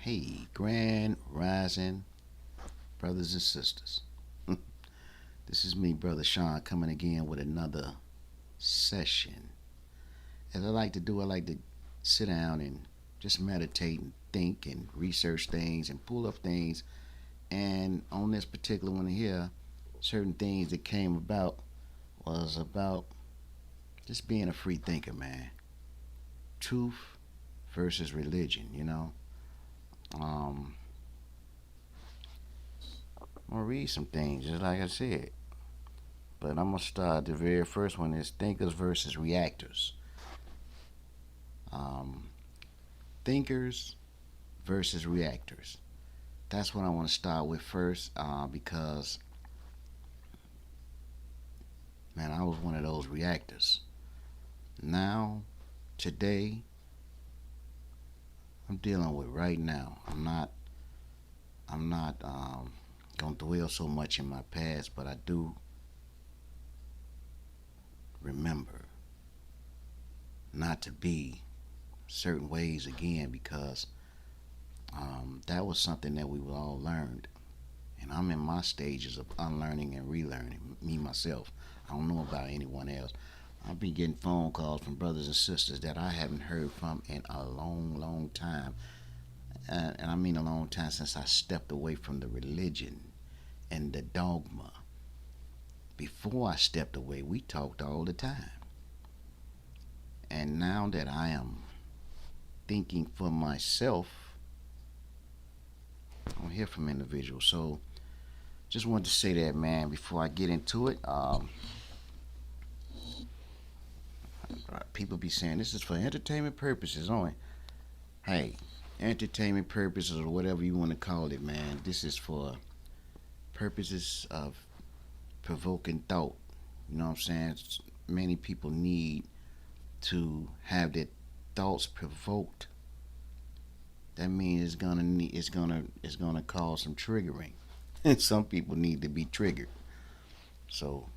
Hey, grand rising brothers and sisters. This is me, Brother Sean, coming again with another session. As I like to do, I like to sit down and just meditate and think and research things and pull up things. And on this particular one here, certain things that came about was about just being a free thinker, man. Truth versus religion. Um, I'm gonna read some things, just like I said. But I'm gonna start. The very first one is thinkers versus reactors. Um, Thinkers versus reactors. That's what I want to start with first, because man, I was one of those reactors. Now, today, I'm dealing with right now. I'm not gonna dwell so much in my past, but I do remember not to be certain ways again because that was something that we all learned. And I'm in my stages of unlearning and relearning, me myself. I don't know about anyone else. I've been getting phone calls from brothers and sisters that I haven't heard from in a long, long time. And I mean a long time since I stepped away from the religion and the dogma. Before I stepped away, we talked all the time. And now that I am thinking for myself, I don't hear from individuals. So just wanted to say that, man, before I get into it. People be saying this is for entertainment purposes only. Hey, entertainment purposes or whatever you want to call it, man. This is for purposes of provoking thought. You know what I'm saying? Many people need to have their thoughts provoked. That means it's gonna cause some triggering. And some people need to be triggered. So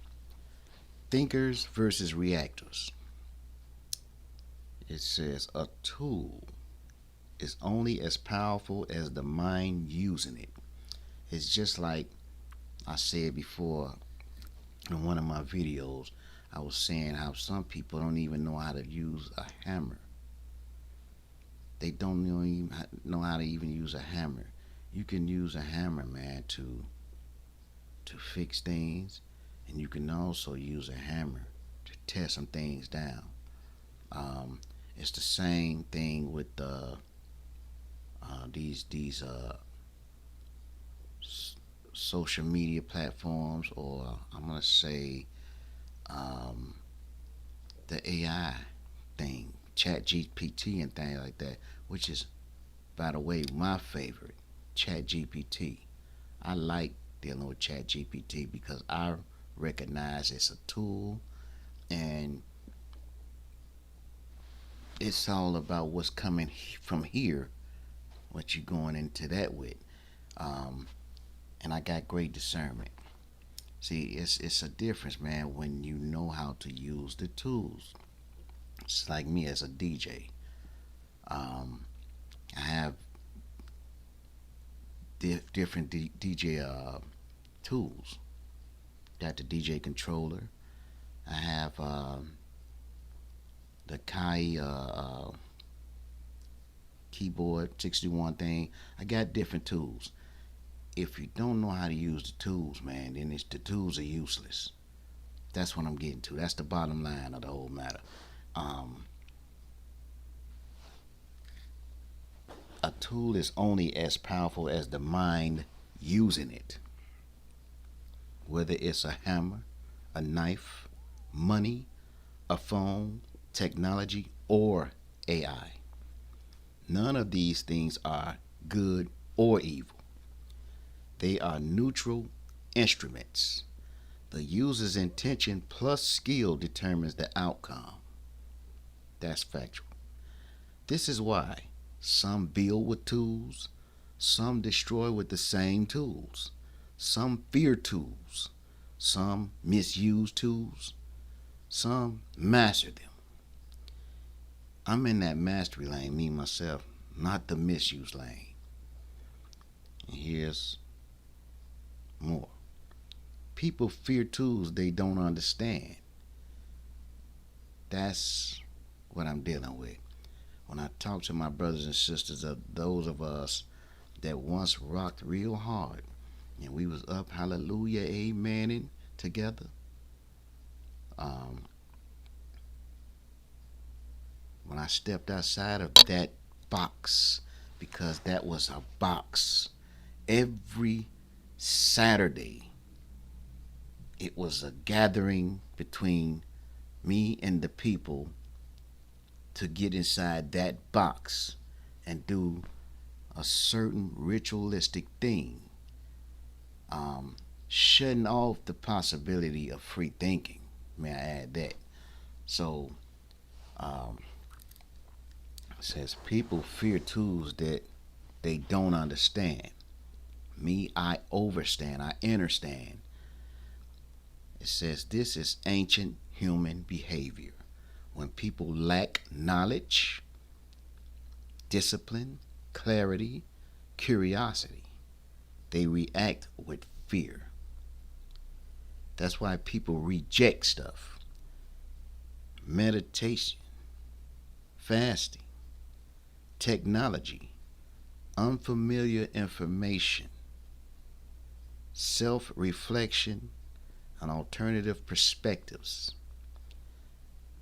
thinkers versus reactors. It says a tool is only as powerful as the mind using it. It's just like I said before in one of my videos. I was saying how some people don't even know how to use a hammer. They don't even know how to even use a hammer. You can use a hammer, man, to fix things, and you can also use a hammer to tear some things down. Um, it's the same thing with these social media platforms, or I'm gonna say um, the AI thing, Chat GPT and things like that, which is, by the way, my favorite, Chat GPT. I like dealing with Chat GPT because I recognize it's a tool, and it's all about what's coming from here, what you're going into that with. Um, and I got great discernment. See, it's a difference, man, when you know how to use the tools. It's like me as a DJ. Um, I have different DJ tools. Got the DJ controller. I have the Kai keyboard 61 thing. I got different tools. If you don't know how to use the tools, man, then the tools are useless. That's what I'm getting to. That's the bottom line of the whole matter. Um, a tool is only as powerful as the mind using it. Whether it's a hammer, a knife, money, a phone, technology, or AI. None of these things are good or evil. They are neutral instruments. The user's intention plus skill determines the outcome. That's factual. This is why some build with tools, some destroy with the same tools, some fear tools, some misuse tools, some master them. I'm in that mastery lane, me myself, not the misuse lane. And here's more. People fear tools they don't understand. That's what I'm dealing with. When I talk to my brothers and sisters, of those of us that once rocked real hard, and we was up, hallelujah, amening together. Um, when I stepped outside of that box, because that was a box, every Saturday it was a gathering between me and the people to get inside that box and do a certain ritualistic thing, um, shutting off the possibility of free thinking. May I add that? So, um, it says people fear tools that they don't understand. Me, I overstand, I understand. It says this is ancient human behavior. When people lack knowledge, discipline, clarity, curiosity, they react with fear. That's why people reject stuff. Meditation, fasting, technology, unfamiliar information, self reflection, and alternative perspectives.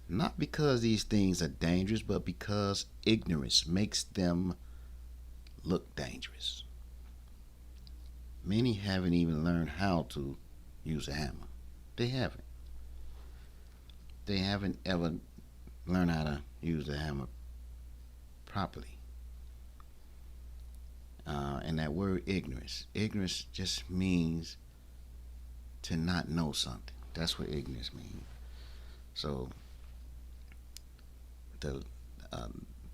Not because these things are dangerous, but because ignorance makes them look dangerous. Many haven't even learned how to use a hammer. They haven't. They haven't ever learned how to use a hammer properly. And that word ignorance just means to not know something. That's what ignorance means. So the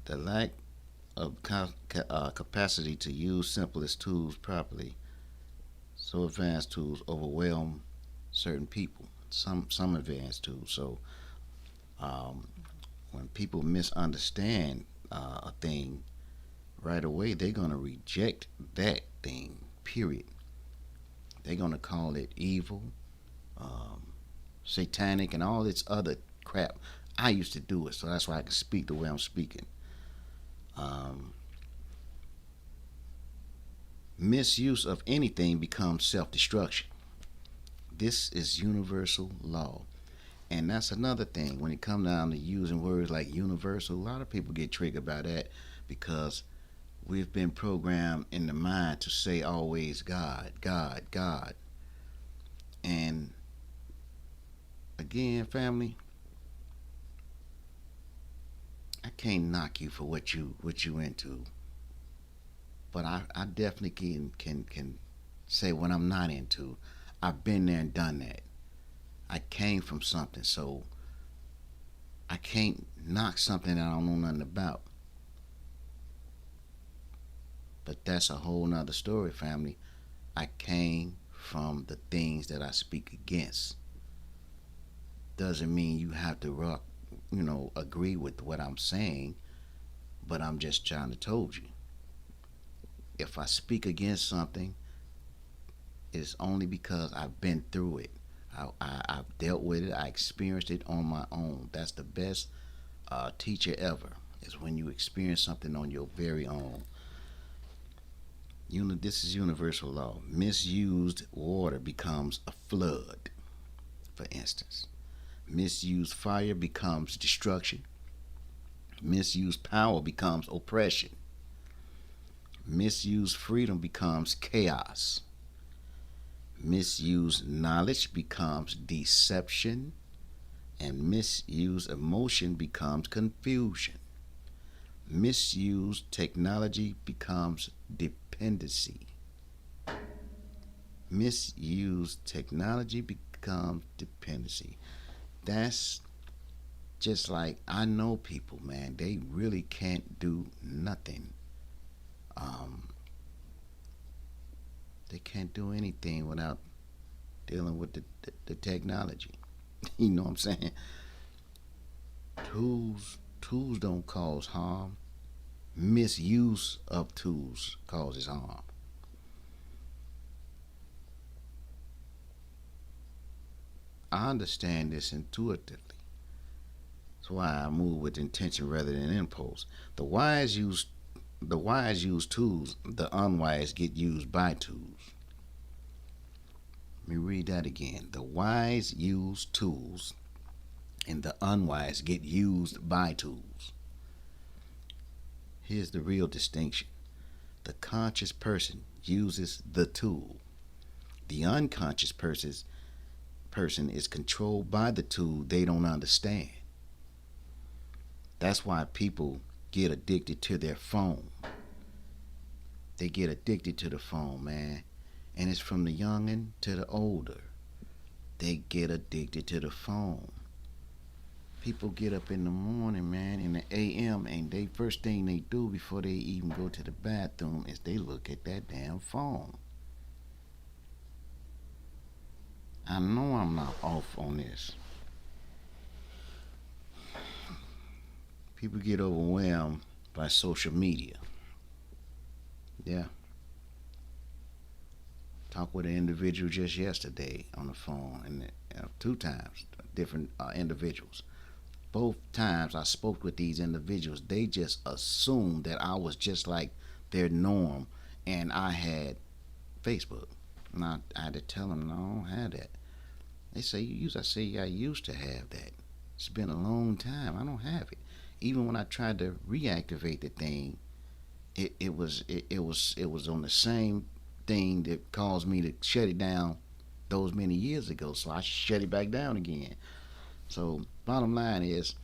the lack of capacity to use simplest tools properly, so advanced tools overwhelm certain people. Some advanced tools. So um, when people misunderstand a thing right away, they're gonna reject that thing. Period. They're gonna call it evil, um, satanic, and all this other crap. I used to do it, so that's why I can speak the way I'm speaking. Um, Misuse of anything becomes self destruction. This is universal law. And that's another thing. When it comes down to using words like universal, a lot of people get triggered by that because we've been programmed in the mind to say always God, God, God. And again, family, I can't knock you for what you into, but I definitely can say what I'm not into. I've been there and done that. I came from something, so I can't knock something that I don't know nothing about. But that's a whole nother story, family. I came from the things that I speak against. Doesn't mean you have to agree with what I'm saying, but I'm just trying to told you. If I speak against something, it's only because I've been through it. I've dealt with it. I experienced it on my own. That's the best teacher ever. Is when you experience something on your very own. This is universal law. Misused water becomes a flood, for instance. Misused fire becomes destruction. Misused power becomes oppression. Misused freedom becomes chaos. Misused knowledge becomes deception. And misused emotion becomes confusion. Misused technology becomes dependency. Misused technology becomes dependency. That's just like I know people, man, they really can't do nothing. Um, they can't do anything without dealing with the technology. You know what I'm saying? Tools don't cause harm. Misuse of tools causes harm. I understand this intuitively. That's why I move with intention rather than impulse. The wise use the wise use tools, the unwise get used by tools. Let me read that again. The wise use tools and the unwise get used by tools. Here's the real distinction. The conscious person uses the tool. The unconscious person is controlled by the tool they don't understand. That's why people get addicted to their phone. They get addicted to the phone, man. And it's from the youngin' to the older. They get addicted to the phone. People get up in the morning, man, in the AM, and they first thing they do before they even go to the bathroom is they look at that damn phone. I know I'm not off on this. People get overwhelmed by social media. Yeah. Talked with an individual just yesterday on the phone, and two times, different individuals. Both times I spoke with these individuals, they just assumed that I was just like their norm, and I had Facebook. And I had to tell them, no, I don't have that. They say, you use, I say, yeah, I used to have that. It's been a long time. I don't have it. Even when I tried to reactivate the thing, it was on the same thing that caused me to shut it down those many years ago. So I shut it back down again. So bottom line is,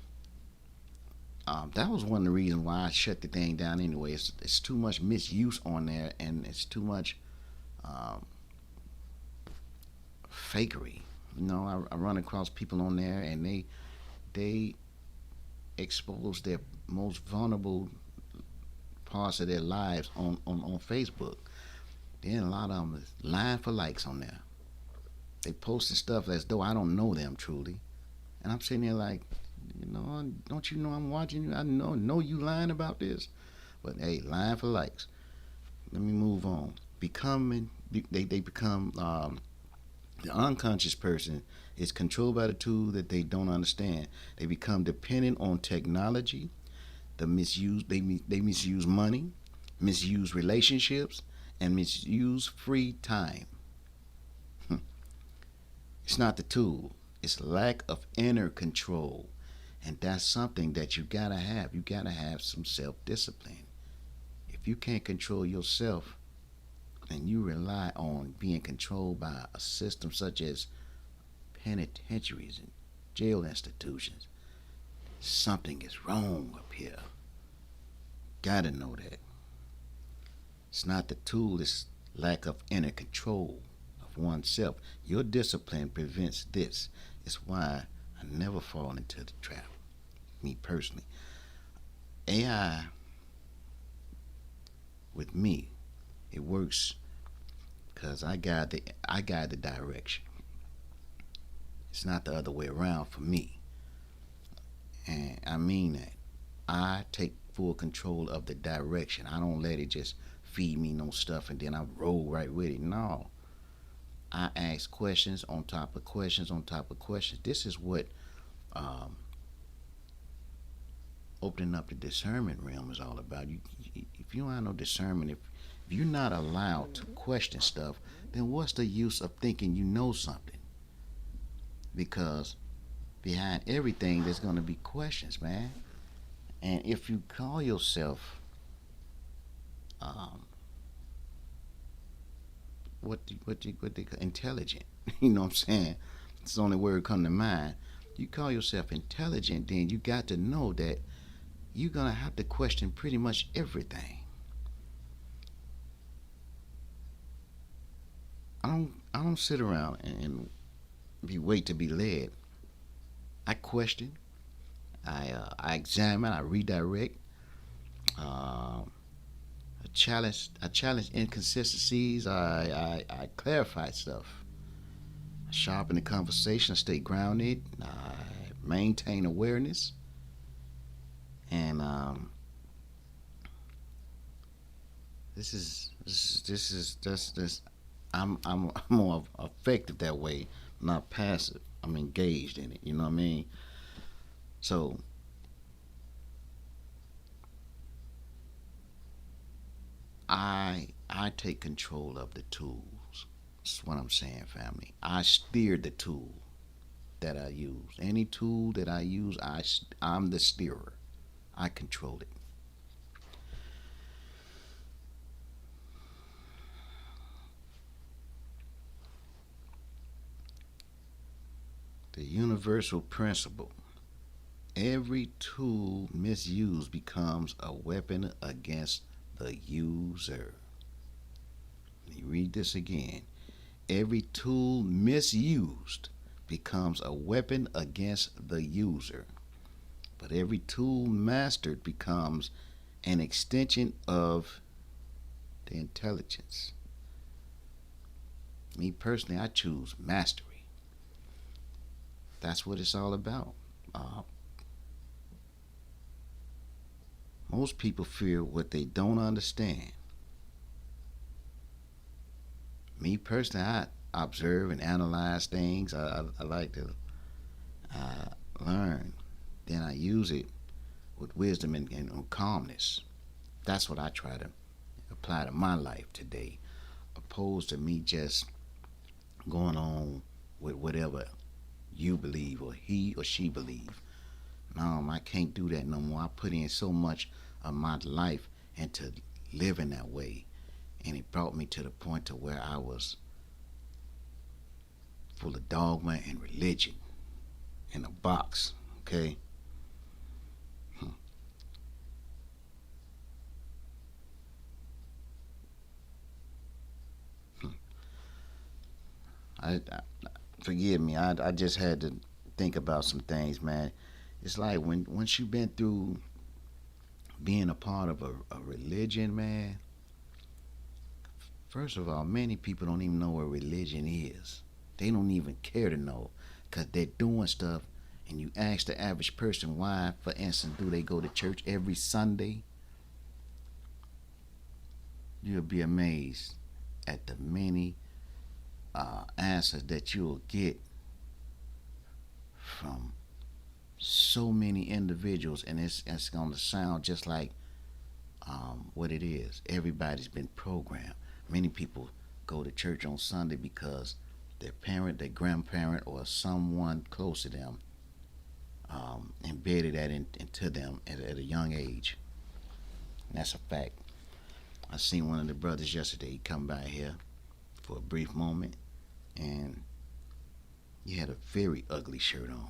that was one of the reasons why I shut the thing down anyway. It's too much misuse on there, and it's too much um, fakery. I run across people on there, and they expose their most vulnerable parts of their lives on Facebook. Then a lot of them is lying for likes on there. They posting stuff as though I don't know them truly, and I'm sitting there like, don't you know I'm watching you? I know you lying about this, but hey, lying for likes. Let me move on. They become the unconscious person is controlled by the tool that they don't understand. They become dependent on technology. They misuse money, misuse relationships, and misuse free time. It's not the tool. It's lack of inner control. And that's something that you gotta have. You gotta have some self-discipline. If you can't control yourself and you rely on being controlled by a system such as penitentiaries and jail institutions, something is wrong up here. Gotta know that. It's not the tool, it's lack of inner control of oneself. Your discipline prevents this. It's why I never fall into the trap. Me personally. AI with me, it works because I guide the direction. It's not the other way around for me. And I mean that. I take full control of the direction. I don't let it just feed me no stuff and then I roll right with it. No. I ask questions on top of questions on top of questions. This is what um, opening up the discernment realm is all about. If you don't have no discernment, if you're not allowed to question stuff, then what's the use of thinking you know something? Because behind everything, there's going to be questions, man. And if you call yourself, um, what they call intelligent, you know what I'm saying? It's the only word come to mind. You call yourself intelligent, then you got to know that you're gonna have to question pretty much everything. I don't sit around and be wait to be led. I question. I examine. I redirect. Uh, I challenge inconsistencies. I clarify stuff. I sharpen the conversation. I stay grounded. I maintain awareness. And this is this. I'm more effective that way, not passive. I'm engaged in it. You know what I mean? So I take control of the tools. That's what I'm saying, family. I steer the tool that I use. Any tool that I use, I'm the steerer. I control it. The universal principle. Every tool misused becomes a weapon against the user. Let me read this again. Every tool misused becomes a weapon against the user. But every tool mastered becomes an extension of the intelligence. Me personally, I choose mastery. That's what it's all about. Uh, most people fear what they don't understand. Me personally, I observe and analyze things. I like to uh, learn. Then I use it with wisdom and calmness. That's what I try to apply to my life today, opposed to me just going on with whatever you believe or he or she believe. No, I can't do that no more. I put in so much of my life into living that way, and it brought me to the point to where I was full of dogma and religion in a box. Okay. I forgive me. I just had to think about some things, man. It's like when once you've been through being a part of a religion, man. First of all, many people don't even know what religion is. They don't even care to know because they're doing stuff. And you ask the average person why, for instance, do they go to church every Sunday? You'll be amazed at the many answers that you'll get from so many individuals, and it's going to sound just like what it is. Everybody's been programmed. Many people go to church on Sunday because their parent, their grandparent, or someone close to them embedded that into them at a young age. And that's a fact. I seen one of the brothers yesterday. He come by here for a brief moment, and he had a very ugly shirt on.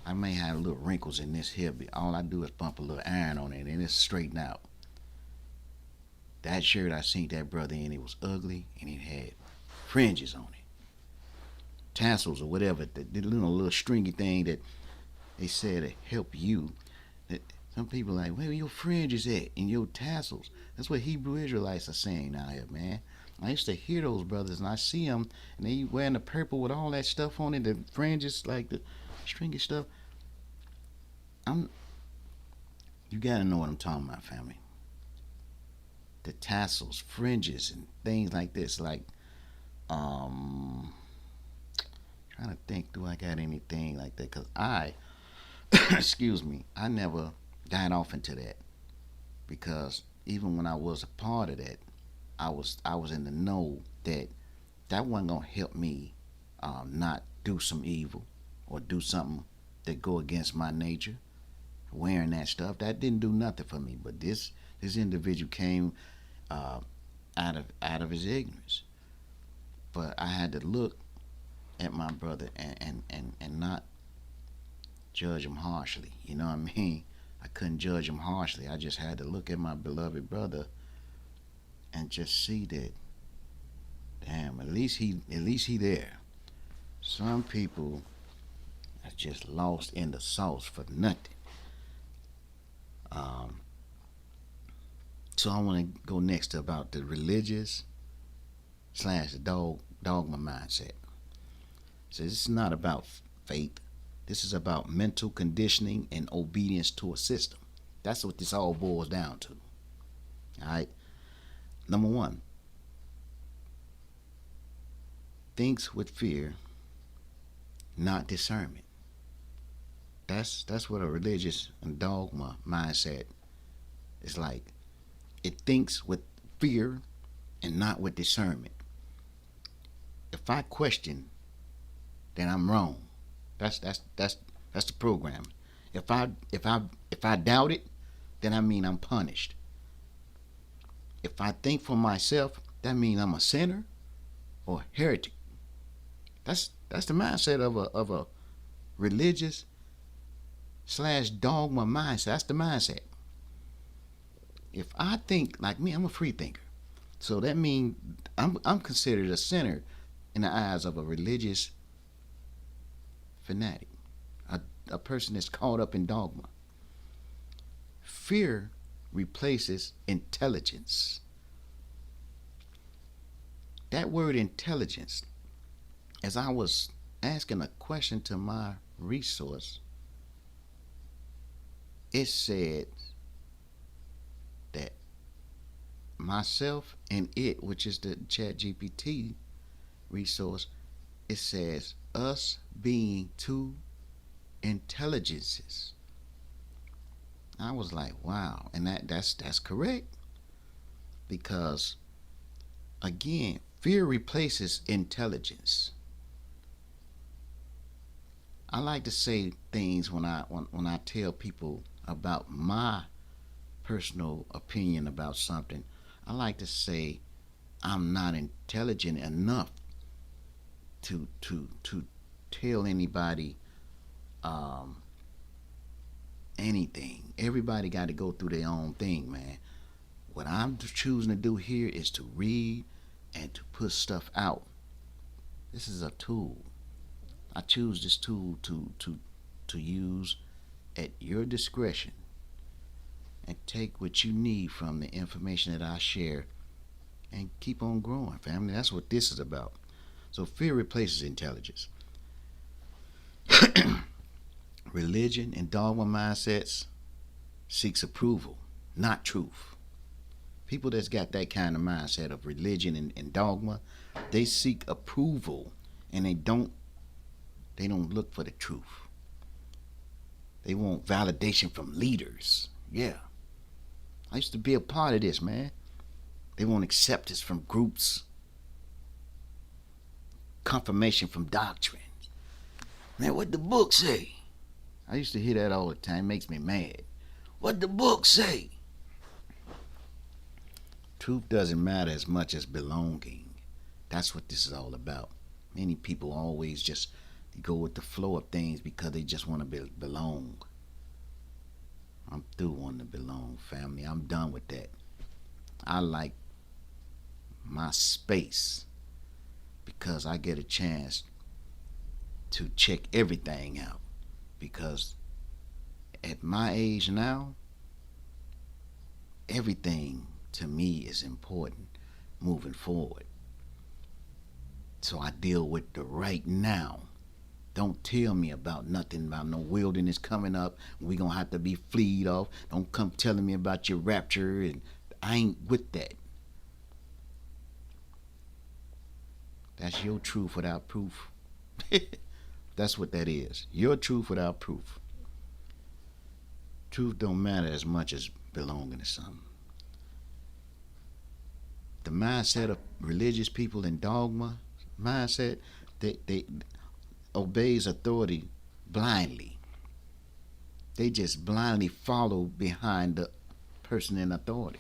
I may have little wrinkles in this here, but all I do is bump a little iron on it, and it's straightened out. That shirt I seen that brother in, it was ugly, and it had fringes on it, tassels or whatever, the little stringy thing that they said to help you. Some people are like, where your fringes at and your tassels? That's what Hebrew Israelites are saying out here, man. I used to hear those brothers, and I see them, and they wearing the purple with all that stuff on it, the fringes, like the stringy stuff. I'm, you gotta know what I'm talking about, family. The tassels, fringes, and things like this. Like, trying to think, do I got anything like that? Cause excuse me, I never got off into that because even when I was a part of that, I was in the know that that wasn't gonna help me not do some evil or do something that go against my nature. Wearing that stuff that didn't do nothing for me. But this individual came uh, out of his ignorance. But I had to look at my brother and not judge him harshly. You know what I mean? I couldn't judge him harshly. I just had to look at my beloved brother and just see that, damn, at least he there. Some people are just lost in the sauce for nothing. Um, so I want to go next to about the religious slash the dogma mindset. So this is not about faith. This is about mental conditioning and obedience to a system. That's what this all boils down to. All right. Number one, thinks with fear not discernment. That's what a religious and dogma mindset is like. It thinks with fear and not with discernment. If I question, then I'm wrong. That's the program. If I doubt it, then I mean I'm punished. If I think for myself, that means I'm a sinner or a heretic. That's the mindset of a religious slash dogma mindset. That's the mindset. If I think like me, I'm a free thinker. So that means I'm considered a sinner in the eyes of a religious fanatic, a person that's caught up in dogma. Fear replaces intelligence. That word intelligence, as I was asking a question to my resource, it said that myself and it, which is the Chat GPT resource, it says us being two intelligences. I was like, wow, and that's correct, because again, fear replaces intelligence. I like to say things when I tell people about my personal opinion about something. I like to say I'm not intelligent enough to tell anybody anything. Everybody got to go through their own thing, man. What I'm choosing to do here is to read and to put stuff out. This is a tool. I choose this tool to use at your discretion, and take what you need from the information that I share and keep on growing, family. That's what this is about. So fear replaces intelligence. Religion and dogma mindsets seeks approval, not truth. People that's got that kind of mindset of religion and dogma, they seek approval, and they don't look for the truth. They want validation from leaders. Yeah. I used to be a part of this, man. They want acceptance from groups, confirmation from doctrines. Man, what the book say? I used to hear that all the time. It makes me mad. What the book say? Truth doesn't matter as much as belonging. That's what this is all about. Many people always just go with the flow of things because they just want to belong. I'm through wanting to belong, family. I'm done with that. I like my space because I get a chance to check everything out. Because at my age now, everything to me is important moving forward. So I deal with the right now. Don't tell me about nothing about no wilderness coming up. We gonna have to be fleed off. Don't come telling me about your rapture, and I ain't with that. That's your truth without proof. That's what that is. Your truth without proof. Truth don't matter as much as belonging to something. The mindset of religious people and dogma mindset, they obeys authority blindly. They just blindly follow behind the person in authority.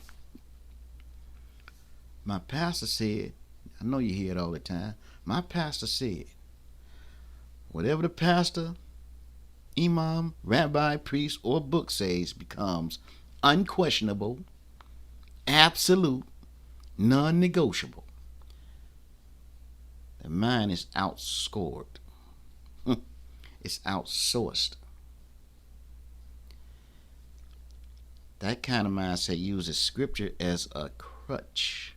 My pastor said, I know you hear it all the time, my pastor said, whatever the pastor, imam, rabbi, priest, or book says becomes unquestionable, absolute, non-negotiable. The mind is outscored. It's outsourced. That kind of mindset uses scripture as a crutch.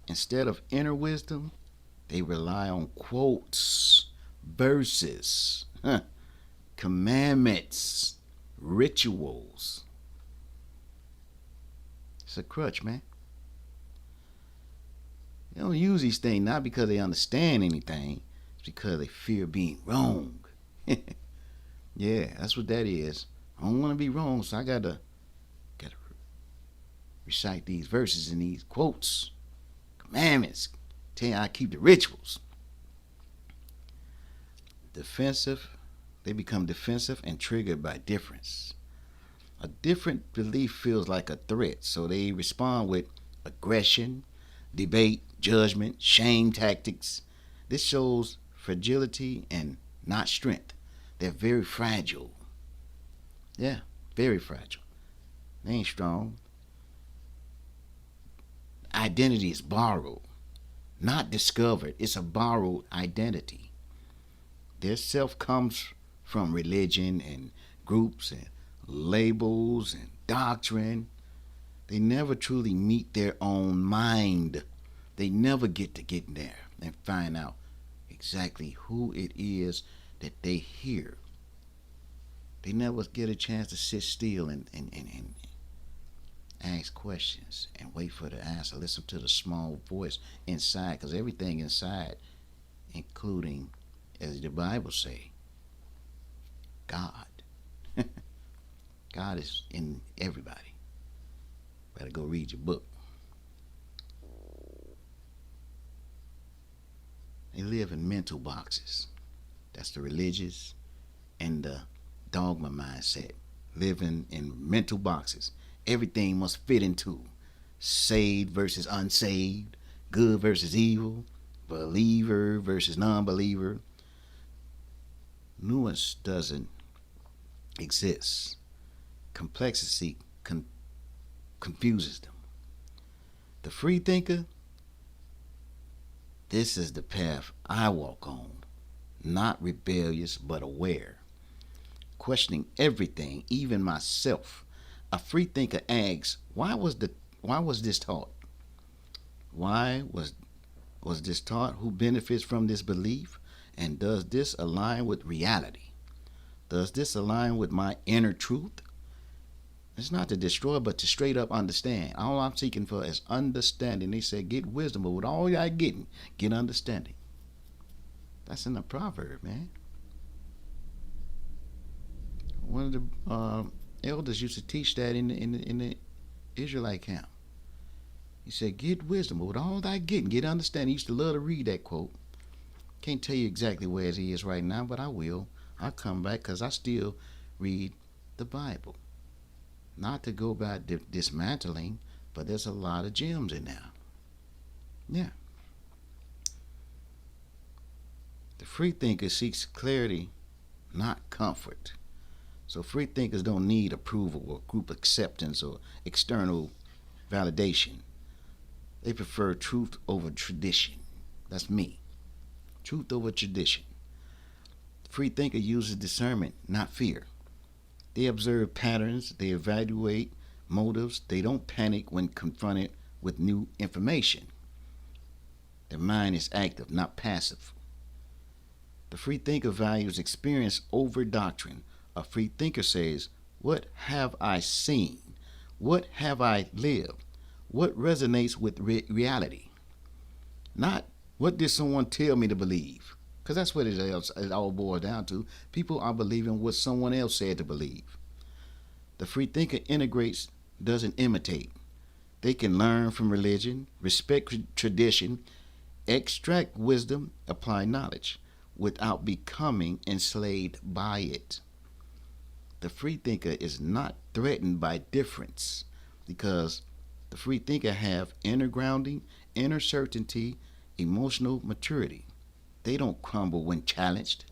Instead of inner wisdom, they rely on quotes, verses, commandments, rituals. It's a crutch, man. They don't use these things not because they understand anything, It's because they fear being wrong. Yeah, that's what that is. I don't want to be wrong, so I gotta recite these verses and these quotes, commandments. Tell you I keep the rituals. Defensive, they become defensive and triggered by difference. A different belief feels like a threat, so they respond with aggression, debate, judgment, shame tactics. This shows fragility and not strength. They're very fragile. Yeah, very fragile. They ain't strong. Identity is borrowed, not discovered. It's a borrowed identity. Their self comes from religion and groups and labels and doctrine. They never truly meet their own mind. They never get in there and find out exactly who it is that they hear. They never get a chance to sit still and ask questions and wait for the answer. Listen to the small voice inside, because everything inside, including, as the Bible say, God. God is in everybody. Better go read your book. They live in mental boxes. That's the religious and the dogma mindset. Living in mental boxes. Everything must fit into saved versus unsaved, good versus evil, believer versus non-believer. Nuance doesn't exist. Complexity confuses them. The free thinker, this is the path I walk on, not rebellious but aware, questioning everything, even myself. A free thinker asks, why was this taught? Why was this taught? Who benefits from this belief? And does this align with reality? Does this align with my inner truth? It's not to destroy, but to straight up understand. All I'm seeking for is understanding. They say, get wisdom, but with all y'all getting, get understanding. That's in the proverb, man. One of the elders used to teach that in the Israelite camp. He said, get wisdom, but with all thy getting, get understanding. He used to love to read that quote. Can't tell you exactly where he is right now, but I will. I'll come back because I still read the Bible. Not to go about dismantling, but there's a lot of gems in there. Yeah. The free thinker seeks clarity, not comfort. So free thinkers don't need approval or group acceptance or external validation. They prefer truth over tradition. That's me. Truth over tradition. The free thinker uses discernment, not fear. They observe patterns, they evaluate motives, they don't panic when confronted with new information. Their mind is active, not passive. The free thinker values experience over doctrine. A free thinker says, what have I seen? What have I lived? What resonates with reality? Not what did someone tell me to believe? Because that's what it all boils down to. People are believing what someone else said to believe. The free thinker integrates, doesn't imitate. They can learn from religion, respect tradition, extract wisdom, apply knowledge, without becoming enslaved by it. The free thinker is not threatened by difference because the free thinker have inner grounding, inner certainty, emotional maturity. They don't crumble when challenged.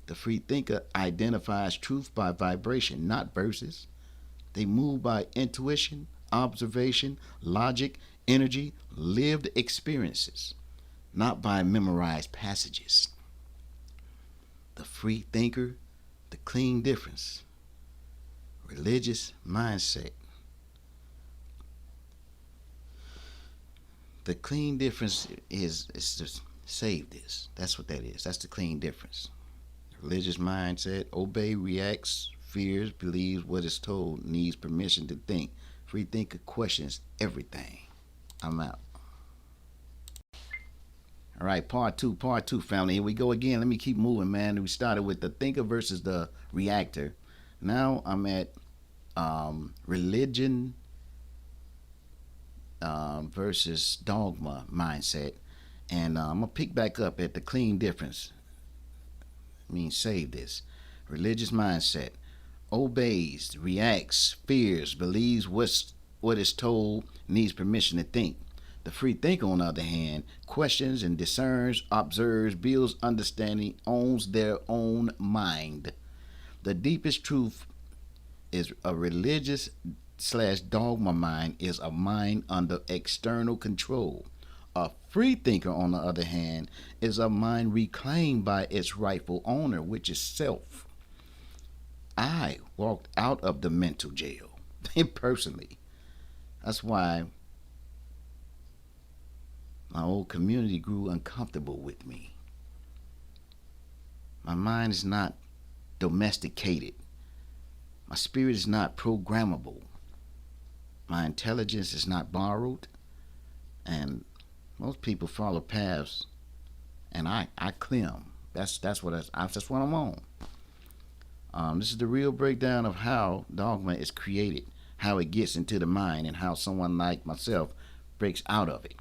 The free thinker identifies truth by vibration, not verses. They move by intuition, observation, logic, energy, lived experiences, not by memorized passages. The free thinker, the clean difference. Religious mindset. The clean difference is to save this. That's what that is. That's the clean difference. Religious mindset, obey, reacts, fears, believes what is told, needs permission to think. Free thinker questions everything. I'm out. All right, part two, family. Here we go again. Let me keep moving, man. We started with the thinker versus the reactor. Now I'm at religion versus dogma mindset. And I'm going to pick back up at the clean difference. I mean, save this. Religious mindset obeys, reacts, fears, believes what is told, needs permission to think. The free thinker, on the other hand, questions and discerns, observes, builds understanding, owns their own mind. The deepest truth is a religious slash dogma mind is a mind under external control. A free thinker, on the other hand, is a mind reclaimed by its rightful owner, which is self. I walked out of the mental jail personally. That's why my old community grew uncomfortable with me. My mind is not domesticated. My spirit is not programmable. My intelligence is not borrowed. And most people follow paths, and I clear them. That's what I'm on. This is the real breakdown of how dogma is created, how it gets into the mind, and how someone like myself breaks out of it.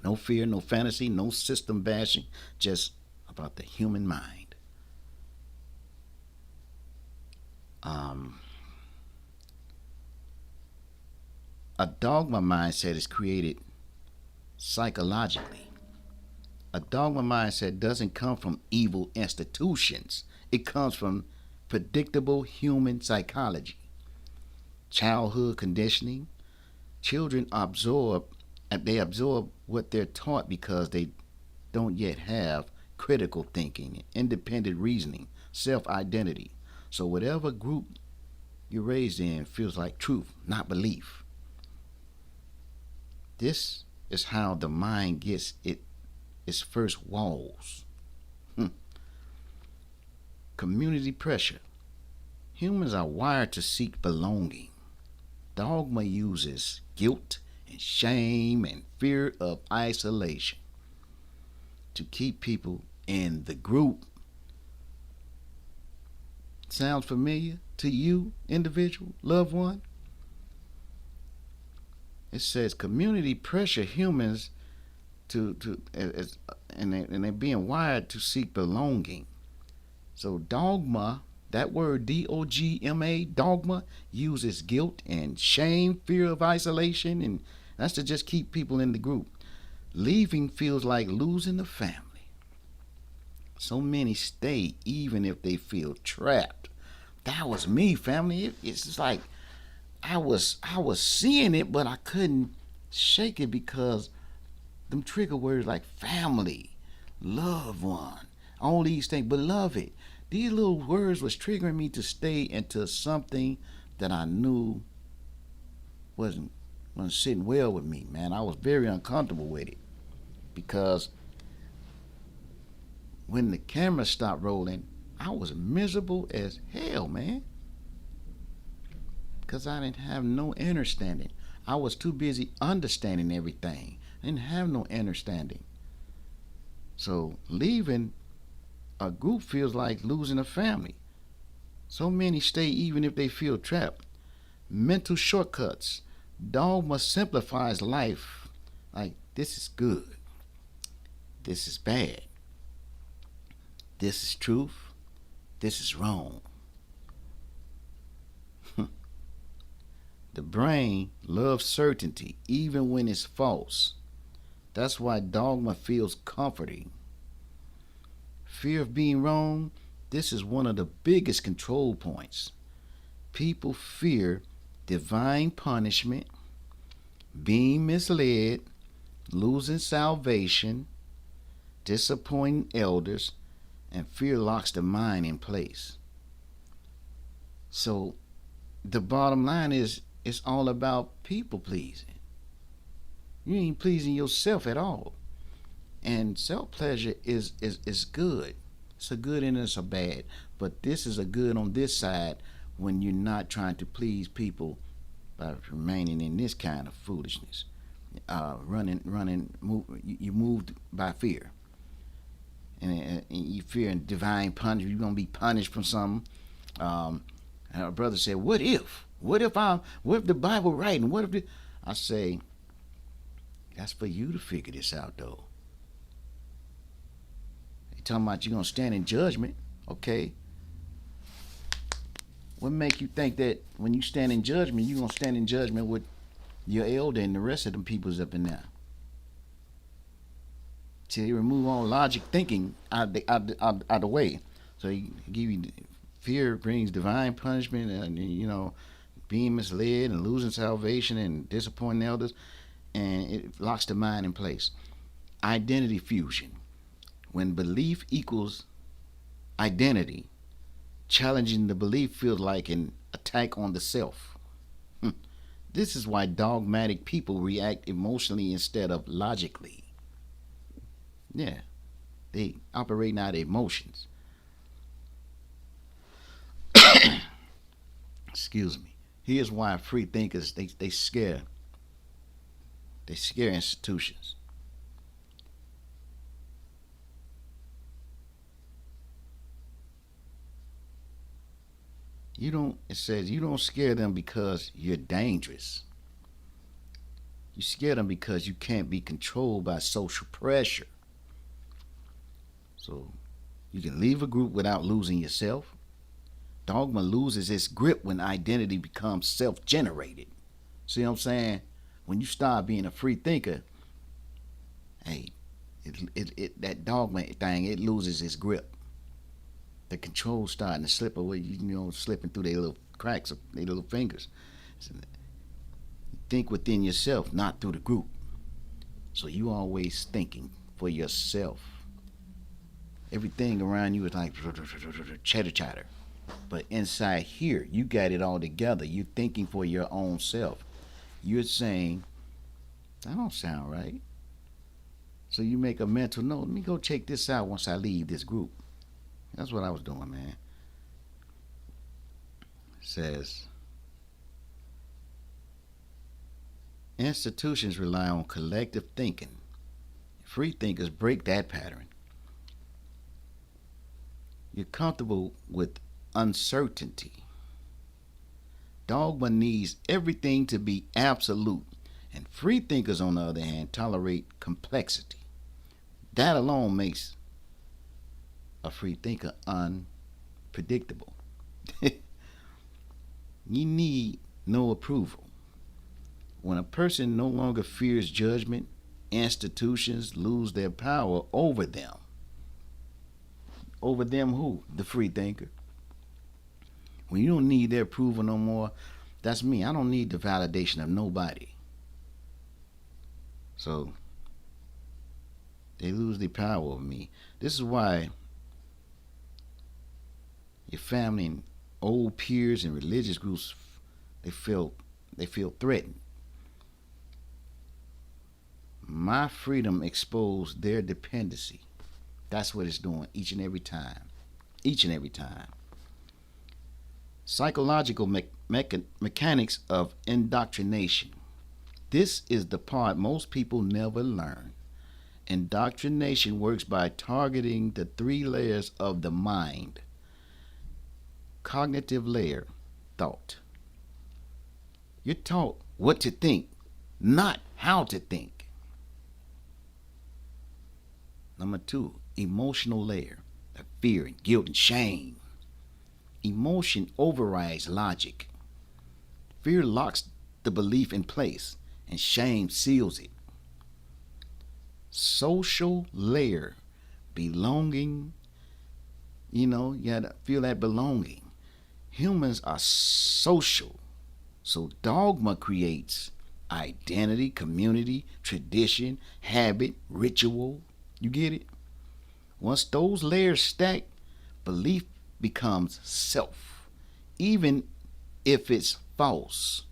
No fear, no fantasy, no system bashing, just about the human mind. A dogma mindset is created psychologically. A dogma mindset doesn't come from evil institutions. It comes from predictable human psychology. Childhood conditioning. Children absorb what they're taught because they don't yet have critical thinking, independent reasoning, self-identity. So whatever group you're raised in feels like truth, not belief. This is how the mind gets its first walls. Community pressure. Humans are wired to seek belonging. Dogma uses guilt and shame and fear of isolation to keep people in the group. Sounds familiar to you, individual, loved one? It says community pressure humans and they're being wired to seek belonging. So dogma, that word D-O-G-M-A, dogma, uses guilt and shame, fear of isolation, and that's to just keep people in the group. Leaving feels like losing the family. So many stay even if they feel trapped. That was me, family. It's just like I was seeing it, but I couldn't shake it because them trigger words like family, loved one, all these things, beloved. These little words was triggering me to stay into something that I knew wasn't sitting well with me, man. I was very uncomfortable with it because when the camera stopped rolling, I was miserable as hell, man. Because I didn't have no understanding. I was too busy understanding everything. I didn't have no understanding. So leaving a group feels like losing a family. So many stay even if they feel trapped. Mental shortcuts. Dogma simplifies life. Like, this is good. This is bad. This is truth. This is wrong. The brain loves certainty, even when it's false. That's why dogma feels comforting. Fear of being wrong, this is one of the biggest control points. People fear divine punishment, being misled, losing salvation, disappointing elders, and fear locks the mind in place. So the bottom line is, it's all about people pleasing. You ain't pleasing yourself at all. And self-pleasure is good. It's a good and it's a bad. But this is a good on this side when you're not trying to please people by remaining in this kind of foolishness. You moved by fear, and you fear and divine punishment. You're gonna be punished for something. And our brother said, "What if? What if the Bible right? And what if the?" I say, "That's for you to figure this out, though." They talking about you gonna stand in judgment, okay? What make you think that when you stand in judgment, you gonna stand in judgment with your elder and the rest of them peoples up in there? Till you remove all logic thinking out the way. So he give you fear brings divine punishment, and being misled and losing salvation and disappointing elders, and it locks the mind in place. Identity fusion. When belief equals identity, challenging the belief feels like an attack on the self. This is why dogmatic people react emotionally instead of logically. Yeah, they operate out of emotions. Excuse me. Here's why free thinkers they scare institutions. It says you don't scare them because you're dangerous. You scare them because you can't be controlled by social pressure. So you can leave a group without losing yourself. Dogma loses its grip when identity becomes self-generated. See what I'm saying? When you start being a free thinker, hey, that dogma thing, it loses its grip. The control starting to slip away, slipping through their little cracks of their little fingers. So think within yourself, not through the group. So you always thinking for yourself. Everything around you is like chatter chatter. But inside here, you got it all together. You're thinking for your own self. You're saying, that don't sound right. So you make a mental note. Let me go check this out once I leave this group. That's what I was doing, man. It says, institutions rely on collective thinking. Free thinkers break that pattern. You're comfortable with uncertainty. Dogma needs everything to be absolute, and free thinkers, on the other hand, tolerate complexity. That alone makes a free thinker unpredictable. You need no approval. When a person no longer fears judgment, institutions lose their power over them. Over them who? The free thinker. When you don't need their approval no more, that's me. I don't need the validation of nobody. So they lose their power over me. This is why your family and old peers and religious groups, they feel threatened. My freedom exposed their dependency. That's what it's doing each and every time. Each and every time. Psychological mechanics of indoctrination. This is the part most people never learn. Indoctrination works by targeting the three layers of the mind. Cognitive layer, thought. You're taught what to think, not how to think. Number 2, emotional layer, the fear and guilt and shame. Emotion overrides logic. Fear locks the belief in place, and shame seals it. Social layer, belonging. You gotta feel that belonging. Humans are social, so dogma creates identity, community, tradition, habit, ritual. You get it? Once those layers stack, belief becomes self, even if it's false.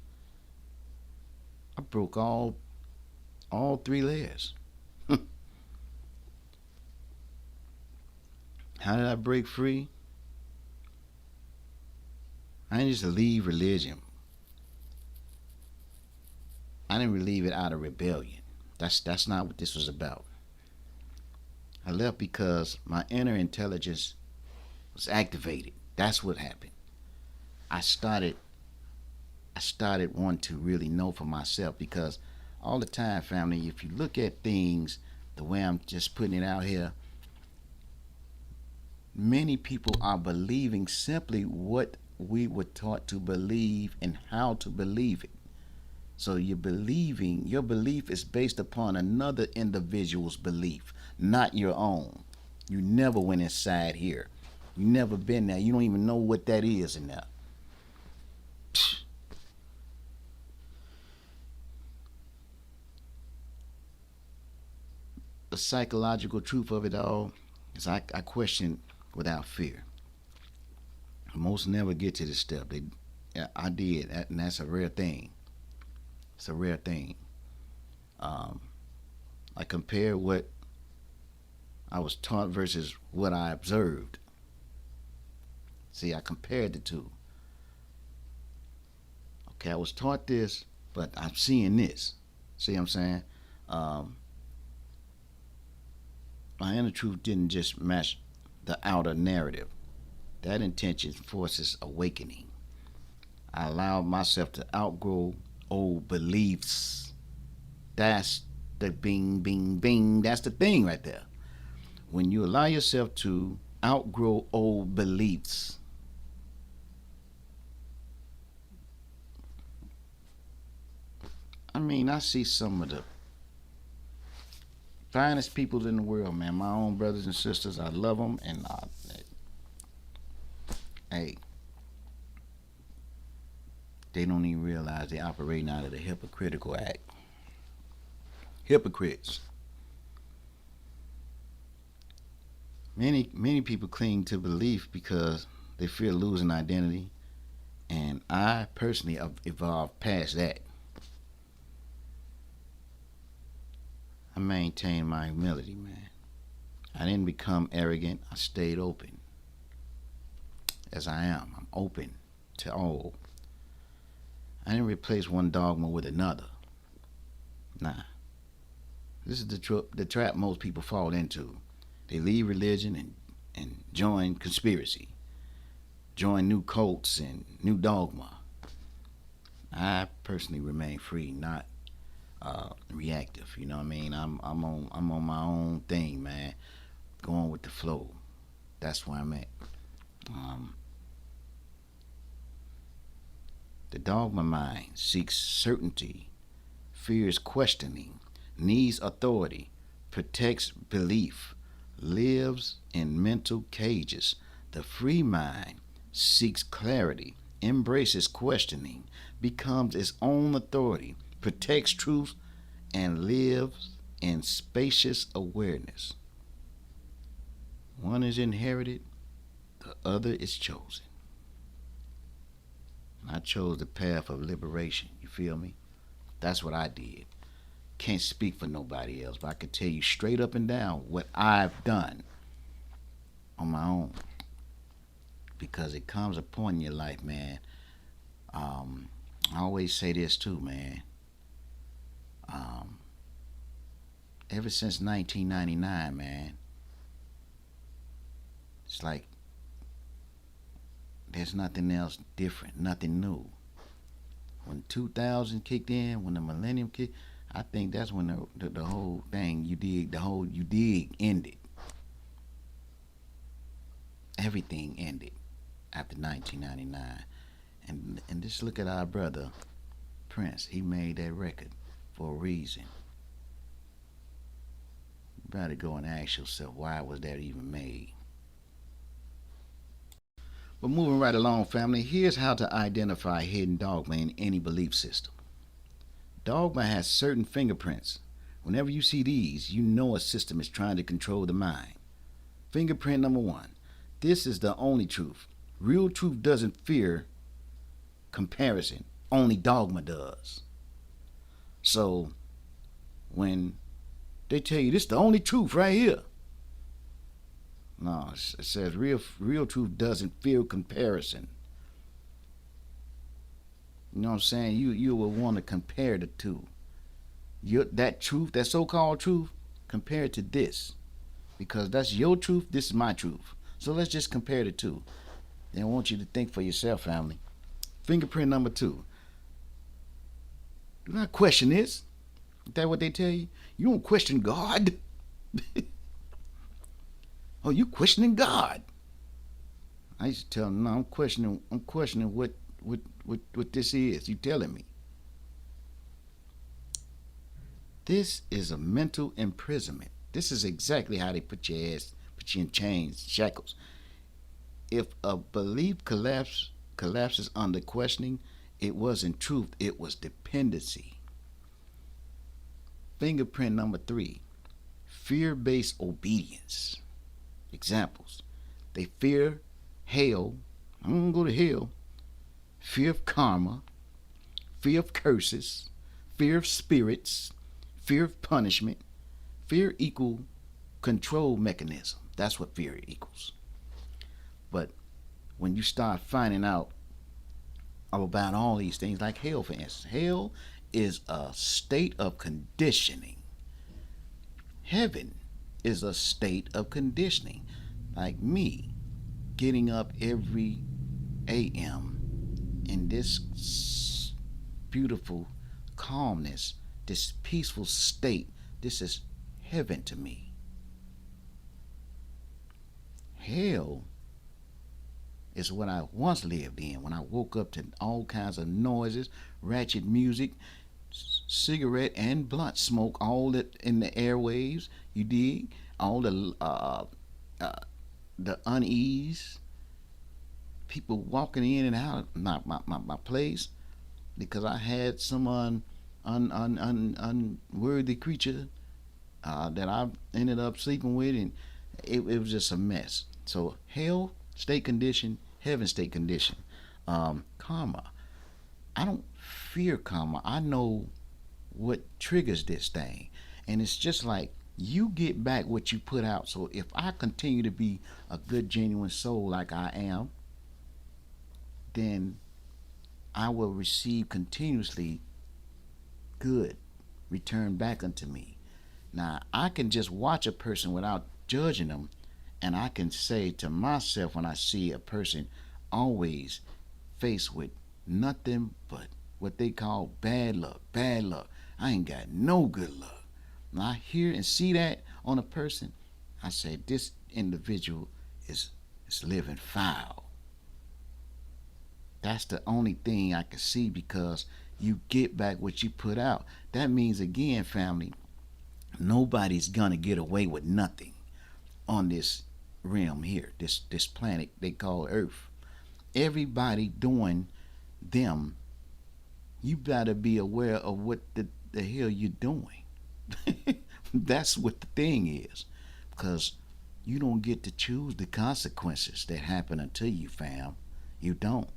I broke all 3 layers. How did I break free? I didn't just leave religion. I didn't leave it out of rebellion. That's not what this was about. I left because my inner intelligence was activated. That's what happened. I started I started wanting to really know for myself, because all the time, family, if you look at things the way I'm just putting it out here, many people are believing simply what we were taught to believe and how to believe it. So your belief is based upon another individual's belief, not your own. You never went inside here. You never been there. You don't even know what that is in there. The psychological truth of it all is I question without fear. Most never get to this step. I did, and that's a rare thing. It's a rare thing. Um, I compare what I was taught versus what I observed. See, I compared the two. Okay, I was taught this, but I'm seeing this. See what I'm saying? Um, my inner truth didn't just match the outer narrative. That intention forces awakening. I allowed myself to outgrow old beliefs. That's the bing, bing, bing. That's the thing right there. When you allow yourself to outgrow old beliefs, I mean, I see some of the finest people in the world, man. My own brothers and sisters, I love them, and hey, they don't even realize they're operating out of the hypocritical act. Hypocrites. Many people cling to belief because they fear losing identity, and I personally have evolved past that. I maintained my humility, man. I didn't become arrogant. I stayed open. As I am, I'm open to all. I didn't replace one dogma with another. Nah. This is the trap most people fall into. They leave religion and join conspiracy, join new cults and new dogma. I personally remain free, not reactive. You know what I mean? I'm on my own thing, man. Going with the flow. That's where I'm at. Um, the dogma mind seeks certainty, fears questioning, needs authority, protects belief, lives in mental cages. The free mind seeks clarity, embraces questioning, becomes its own authority, protects truth, and lives in spacious awareness. One is inherited, the other is chosen. I chose the path of liberation. You feel me? That's what I did. Can't speak for nobody else, but I can tell you straight up and down what I've done on my own. Because it comes a point in your life, man. I always say this too, man. Um, Ever since 1999, man, it's like there's nothing else different, nothing new. When 2000 kicked in, when the millennium kicked, I think that's when the whole thing you dig ended. Everything ended after 1999. And just look at our brother Prince. He made that record for a reason. You better go and ask yourself, why was that even made? But moving right along, family, here's how to identify hidden dogma in any belief system. Dogma has certain fingerprints. Whenever you see these, you know a system is trying to control the mind. Fingerprint number one. This is the only truth. Real truth doesn't fear comparison. Only dogma does. So when they tell you this is the only truth right here, no, it says real truth doesn't fear comparison. You know what I'm saying? You will want to compare the two. that truth, that so-called truth, compared to this, because that's your truth. This is my truth. So let's just compare the two. And I want you to think for yourself, family. Fingerprint number 2. Do not question this. Is that what they tell you? You don't question God. Oh, you questioning God? I used to tell them, no, I'm questioning what this is. You telling me? This is a mental imprisonment. This is exactly how they put you in chains, shackles. If a belief collapses under questioning, it wasn't truth, it was dependency. Fingerprint number 3, fear-based obedience. Examples: they fear hell. I'm gonna go to hell. Fear of karma, fear of curses, fear of spirits, fear of punishment. Fear equal control mechanism. That's what fear equals. But when you start finding out about all these things, like hell, for instance, hell is a state of conditioning. Heaven is a state of conditioning. Like me getting up every AM in this beautiful calmness, this peaceful state, this is heaven to me. Hell is what I once lived in, when I woke up to all kinds of noises, ratchet music, cigarette and blunt smoke, all that in the airwaves. You dig? All the unease, people walking in and out of my place because I had some unworthy creature that I ended up sleeping with, and it was just a mess. So hell, state condition, heaven, state condition. Karma. I don't fear karma. I know what triggers this thing. And it's just like you get back what you put out. So if I continue to be a good, genuine soul like I am, then I will receive continuously good return back unto me. Now, I can just watch a person without judging them, and I can say to myself when I see a person always faced with nothing but what they call bad luck, bad luck. I ain't got no good luck. When I hear and see that on a person, I say this individual is living foul. That's the only thing I can see, because you get back what you put out. That means, again, family, nobody's gonna get away with nothing on this realm here, this planet they call Earth. Everybody doing them. You better be aware of what the hell you're doing. That's what the thing is, because you don't get to choose the consequences that happen unto you, fam. You don't.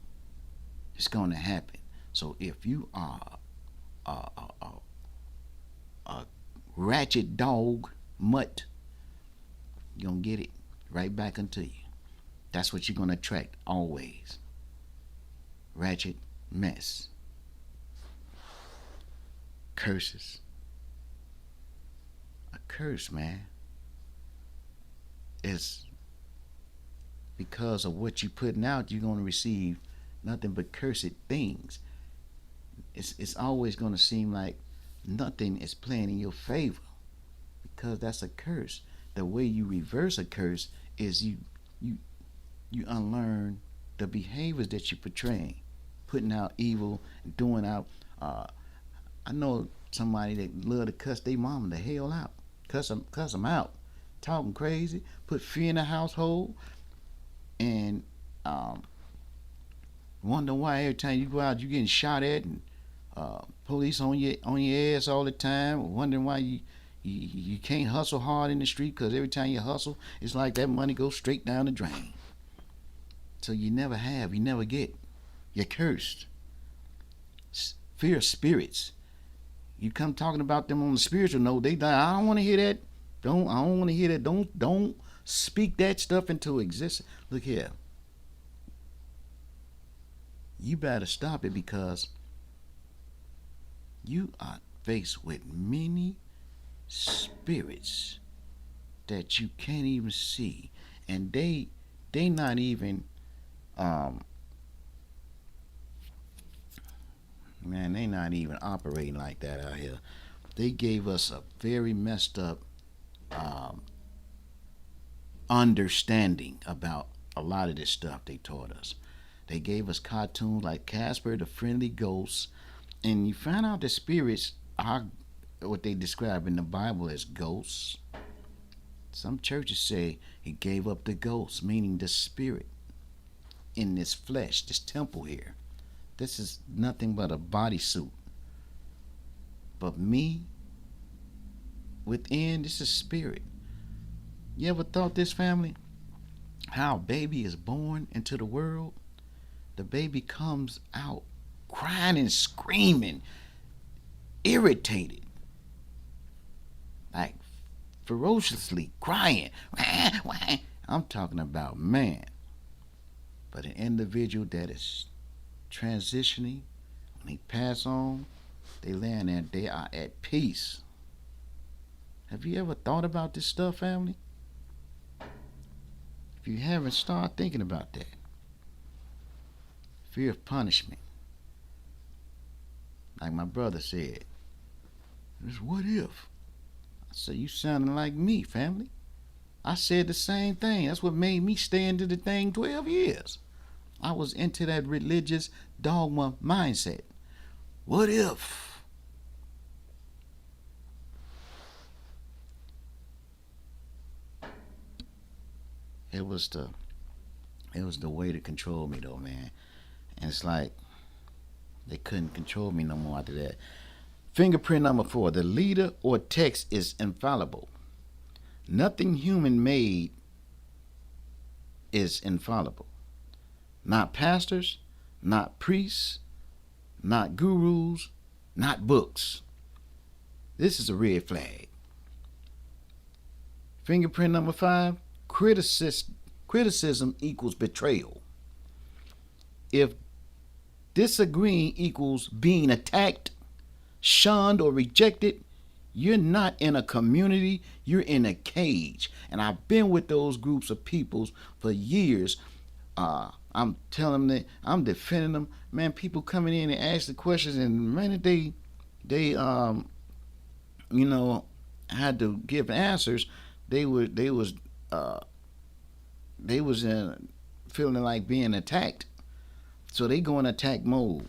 It's gonna happen. So if you are a ratchet dog, mutt, you're gonna get it right back into you. That's what you're gonna attract always. Ratchet mess. Curses. A curse, man, is because of what you're putting out. You're gonna receive nothing but cursed things. It's always gonna seem like nothing is playing in your favor, because that's a curse. The way you reverse a curse is you unlearn the behaviors that you're portraying, putting out evil, doing out. I know somebody that love to cuss their mama the hell out, cuss them out, talking crazy, put fear in the household, and wonder why every time you go out you getting shot at, and police on your ass all the time, wondering why you can't hustle hard in the street, because every time you hustle, it's like that money goes straight down the drain. So you never have, you never get. You're cursed. Fear of spirits. You come talking about them on the spiritual note, they die. I don't want to hear that. I don't want to hear that. Don't speak that stuff into existence. Look here. You better stop it, because you are faced with many spirits that you can't even see, and they not even um man, they not even operating like that out here. They gave us a very messed up um understanding about a lot of this stuff they taught us. They gave us cartoons like Casper the Friendly Ghost, and you find out the spirits are what they describe in the Bible as ghosts. Some churches say he gave up the ghost, meaning the spirit in this flesh, this temple here. This is nothing but a bodysuit. But me, within, this is spirit. You ever thought this, family? How a baby is born into the world? The baby comes out crying and screaming, irritated, like ferociously crying. I'm talking about, man. But an individual that is transitioning, when they pass on, they land there, they are at peace. Have you ever thought about this stuff, family? If you haven't, start thinking about that. Fear of punishment. Like my brother said, it's what if? I said, you sounding like me, family. I said the same thing. That's what made me stay into the thing 12 years. I was into that religious dogma mindset. What if? It was the way to control me though, man. And it's like they couldn't control me no more after that. Fingerprint number 4. The leader or text is infallible. Nothing human made is infallible. Not pastors, not priests, not gurus, not books. This is a red flag. Fingerprint number 5. Criticism equals betrayal. If disagreeing equals being attacked, shunned, or rejected, you're not in a community, you're in a cage. And I've been with those groups of peoples for years. I'm telling them that I'm defending them. Man, people coming in and ask the questions, and man, they had to give answers. They was feeling like being attacked, so they go in attack mode.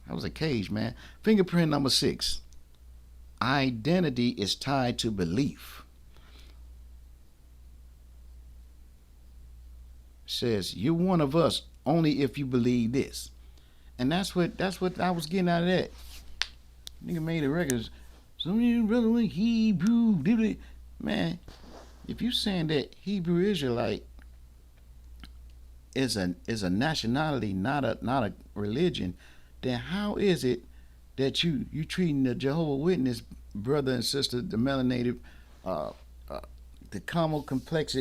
That was a cage, man. Fingerprint number 6. Identity is tied to belief. Says you're one of us only if you believe this, and that's what I was getting out of that. Nigga made the records. Some of you brother like Hebrew, man. If you saying that Hebrew Israelite is a nationality, not a religion, then how is it that you treating the Jehovah Witness brother and sister, the melanated, the caramel complexed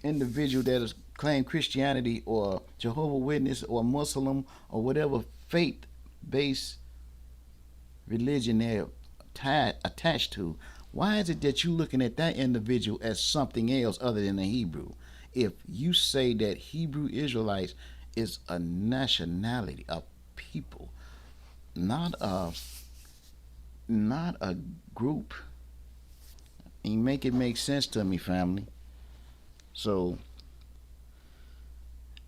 individual that is claim Christianity or Jehovah Witness or Muslim or whatever faith-based religion they're attached to? Why is it that you looking at that individual as something else other than a Hebrew? If you say that Hebrew Israelites is a nationality, a people, not a group, you make it make sense to me, family. So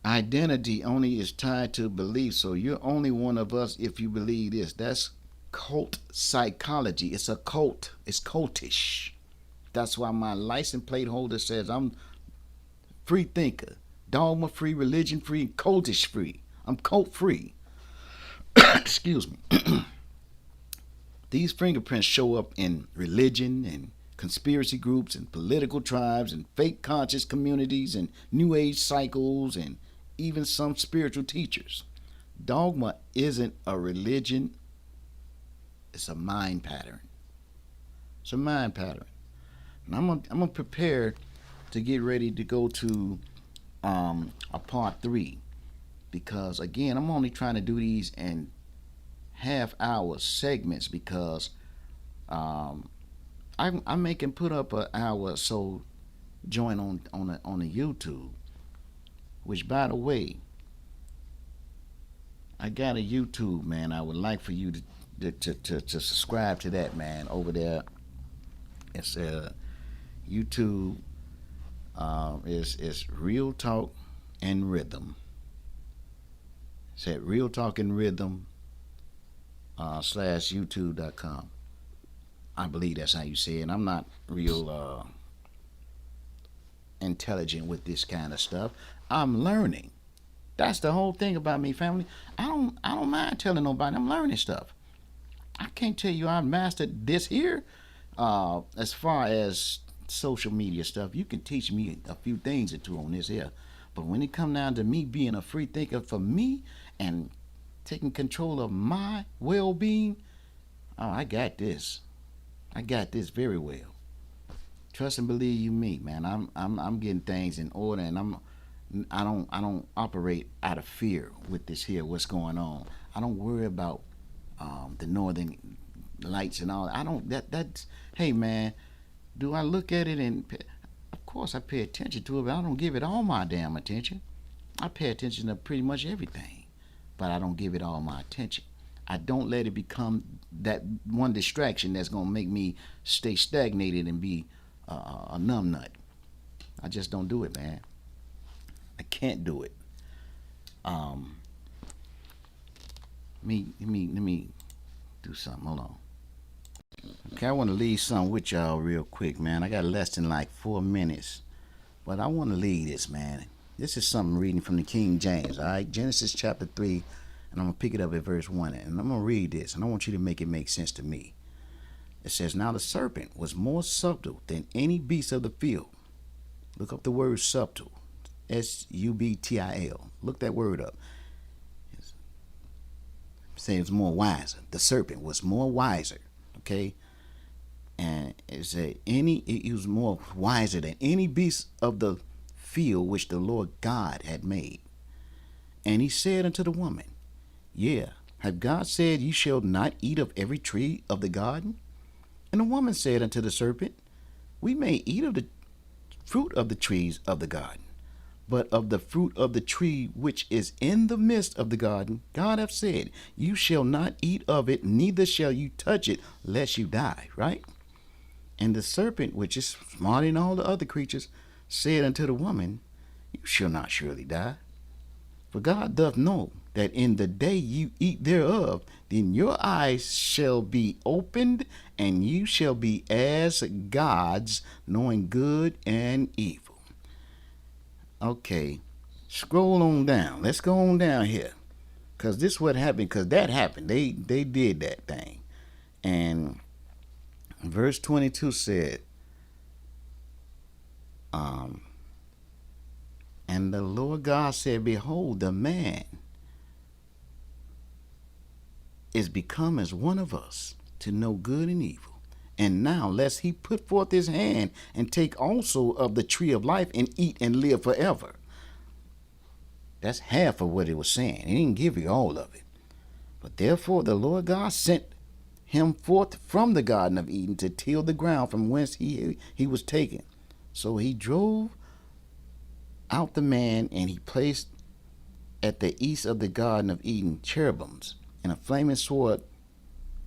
identity only is tied to belief. So you're only one of us if you believe this. That's cult psychology. It's a cult. It's cultish. That's why my license plate holder says I'm free thinker, dogma free, religion free, cultish free. I'm cult free. Excuse me. These fingerprints show up in religion and conspiracy groups and political tribes and fake conscious communities and new age cycles and even some spiritual teachers. Dogma isn't a religion. It's a mind pattern. It's a mind pattern. And I'm gonna prepare to get ready to go to a part 3, because again, I'm only trying to do these and half-hour segments because um, I make him put up an hour or so joint on a YouTube. Which, by the way, I got a YouTube, man. I would like for you to subscribe to that, man. Over there, it's YouTube is Real Talk and Rhythm. It's at Real Talk and Rhythm slash YouTube.com. I believe that's how you say it. I'm not real intelligent with this kind of stuff. I'm learning. That's the whole thing about me, family. I don't mind telling nobody. I'm learning stuff. I can't tell you I mastered this here. As far as social media stuff, you can teach me a few things or two on this here. But when it come down to me being a free thinker for me and taking control of my well-being, oh, I got this. I got this very well. Trust and believe you me, man. I'm getting things in order, and I don't operate out of fear with this here. What's going on? I don't worry about the northern lights and all. I don't. That's hey man. Do I look at it and of course I pay attention to it, but I don't give it all my damn attention. I pay attention to pretty much everything, but I don't give it all my attention. I don't let it become that one distraction that's gonna make me stay stagnated and be a numb nut. I just don't do it, man. I can't do it. Let me do something. Hold on. Okay, I want to leave something with y'all real quick, man. I got less than like 4 minutes, but I want to leave this, man. This is something reading from the King James, all right? Genesis chapter 3, and I'm going to pick it up at verse 1, and I'm going to read this, and I want you to make it make sense to me. It says, now the serpent was more subtle than any beast of the field. Look up the word subtle. S-U-B-T-I-L. Look that word up. It says more wiser. The serpent was more wiser. Okay? And it said he was more wiser than any beast of the field which the Lord God had made. And he said unto the woman, yeah, have God said ye shall not eat of every tree of the garden? And the woman said unto the serpent, we may eat of the fruit of the trees of the garden, but of the fruit of the tree which is in the midst of the garden, God hath said, you shall not eat of it, neither shall you touch it, lest you die, right? And the serpent, which is smarter than all the other creatures, said unto the woman, you shall not surely die. For God doth know that in the day you eat thereof, then your eyes shall be opened, and you shall be as gods, knowing good and evil. Okay, scroll on down. Let's go on down here. Because this is what happened, because that happened. They did that thing. And verse 22 said, and the Lord God said, behold, the man is become as one of us to know good and evil. And now lest he put forth his hand and take also of the tree of life and eat and live forever. That's half of what it was saying. He didn't give you all of it. But therefore the Lord God sent him forth from the Garden of Eden to till the ground from whence he was taken. So he drove out the man, and he placed at the east of the Garden of Eden cherubims and a flaming sword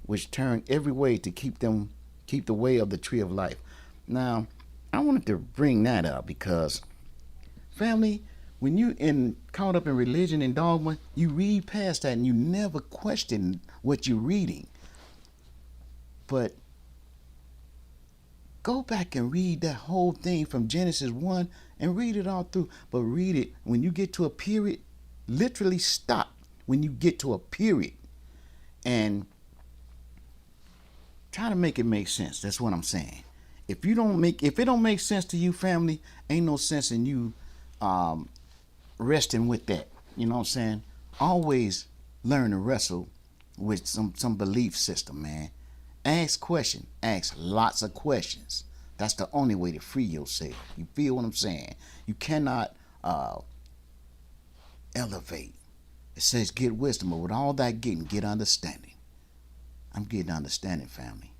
which turned every way to keep the way of the tree of life. Now, I wanted to bring that up because, family, when you caught up in religion and dogma, you read past that and you never question what you're reading. But go back and read that whole thing from Genesis 1 and read it all through. But read it when you get to a period, literally stop when you get to a period and try to make it make sense. That's what I'm saying. If it don't make sense to you, family, ain't no sense in you resting with that. You know what I'm saying? Always learn to wrestle with some belief system, man. Ask questions. Ask lots of questions. That's the only way to free yourself. You feel what I'm saying? You cannot elevate. It says get wisdom, but with all that getting, get understanding. I'm getting understanding, family.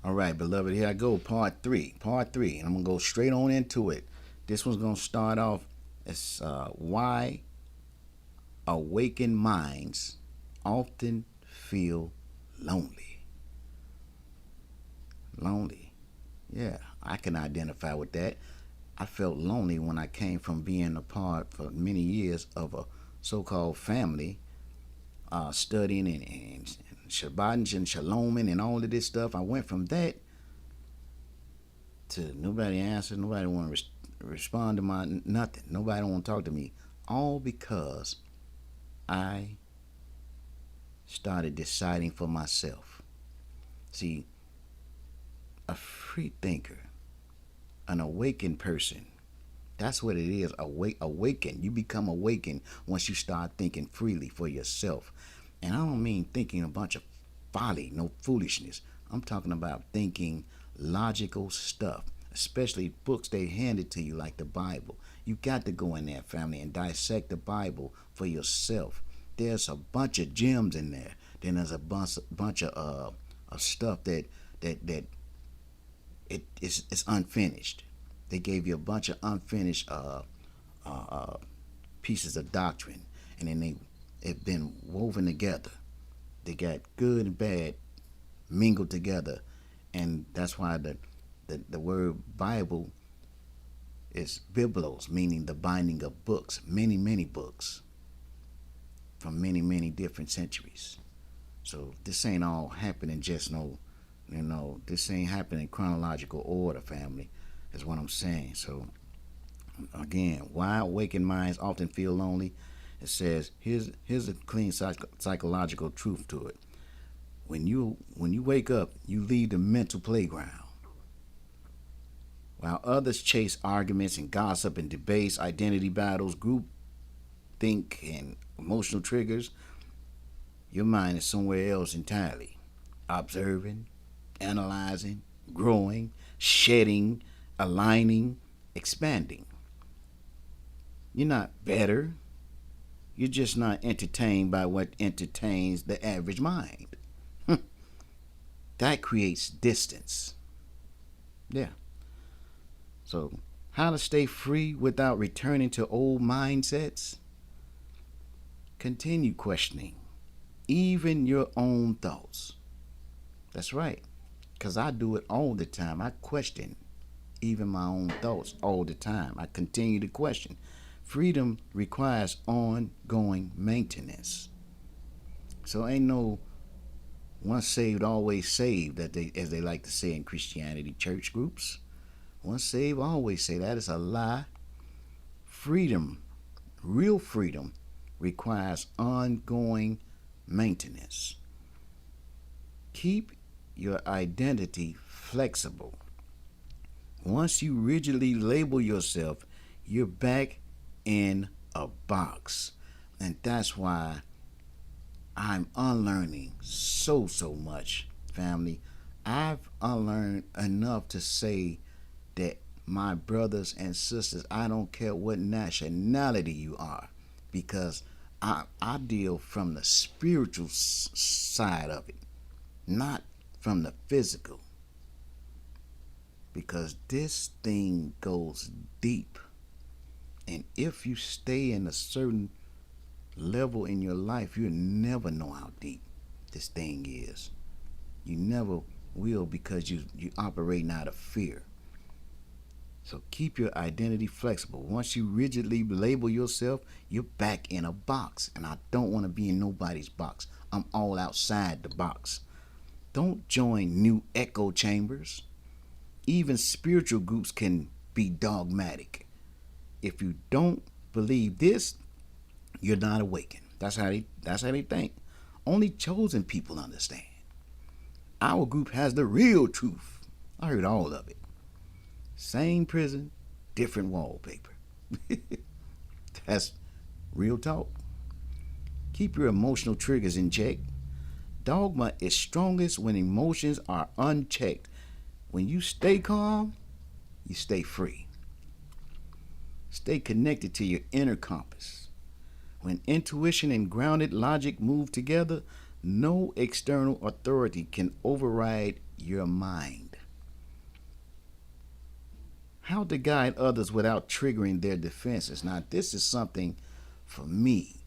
All right, beloved, here I go, part three. Part three, and I'm going to go straight on into it. This one's going to start off as why awakened minds often feel lonely. Lonely. Yeah, I can identify with that. I felt lonely when I came from being a part for many years of a so-called family, studying and Shabbat and Shaloming and all of this stuff. I went from that to nobody answered, nobody want to respond to my nothing. Nobody want to talk to me. All because I started deciding for myself. See, a free thinker, an awakened person, that's what it is. Awaken. You become awakened once you start thinking freely for yourself. And I don't mean thinking a bunch of folly, no foolishness. I'm talking about thinking logical stuff, especially books they handed to you like the Bible. You got to go in there, family, and dissect the Bible for yourself. There's a bunch of gems in there. Then there's a bunch of stuff that it's unfinished. They gave you a bunch of unfinished pieces of doctrine, and then it's been woven together. They got good and bad mingled together, and that's why the word Bible is biblos, meaning the binding of books, many books from many different centuries. So this ain't all happening just this ain't happening in chronological order, family, is what I'm saying. So again, why awakened minds often feel lonely. It says here's a clean psychological truth to it. When you wake up, you leave the mental playground. While others chase arguments and gossip and debates, identity battles, group think and emotional triggers, your mind is somewhere else entirely. Observing, analyzing, growing, shedding, aligning, expanding. You're not better. You're just not entertained by what entertains the average mind. That creates distance. Yeah. So, how to stay free without returning to old mindsets? Continue questioning, even your own thoughts. That's right, because I do it all the time. I question even my own thoughts all the time. I continue to question. Freedom requires ongoing maintenance. So ain't no once saved, always saved, as they like to say in Christianity church groups. Once saved, always saved. That is a lie. Freedom, real freedom, requires ongoing maintenance. Keep your identity flexible. Once you rigidly label yourself, you're back in a box. And that's why I'm unlearning so much, family. I've unlearned enough to say that my brothers and sisters, I don't care what nationality you are, because I deal from the spiritual side of it, not from the physical. Because this thing goes deep. And if you stay in a certain level in your life, you'll never know how deep this thing is. You never will, because you operating out of fear. So keep your identity flexible. Once you rigidly label yourself, you're back in a box. And I don't want to be in nobody's box. I'm all outside the box. Don't join new echo chambers. Even spiritual groups can be dogmatic. If you don't believe this, you're not awakened. That's how they think. Only chosen people understand. Our group has the real truth. I heard all of it. Same prison, different wallpaper. That's real talk. Keep your emotional triggers in check. Dogma is strongest when emotions are unchecked. When you stay calm, you stay free. Stay connected to your inner compass. When intuition and grounded logic move together, no external authority can override your mind. How to guide others without triggering their defenses. Now, this is something for me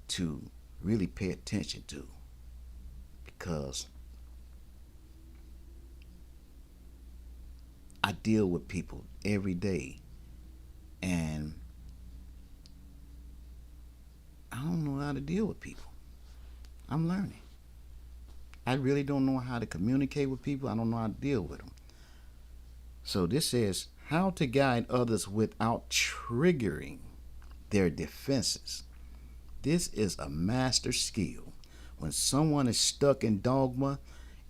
to really pay attention to, because I deal with people every day, and I don't know how to deal with people. I'm learning. I really don't know how to communicate with people. I don't know how to deal with them. So this says how to guide others without triggering their defenses. This is a master skill. When someone is stuck in dogma,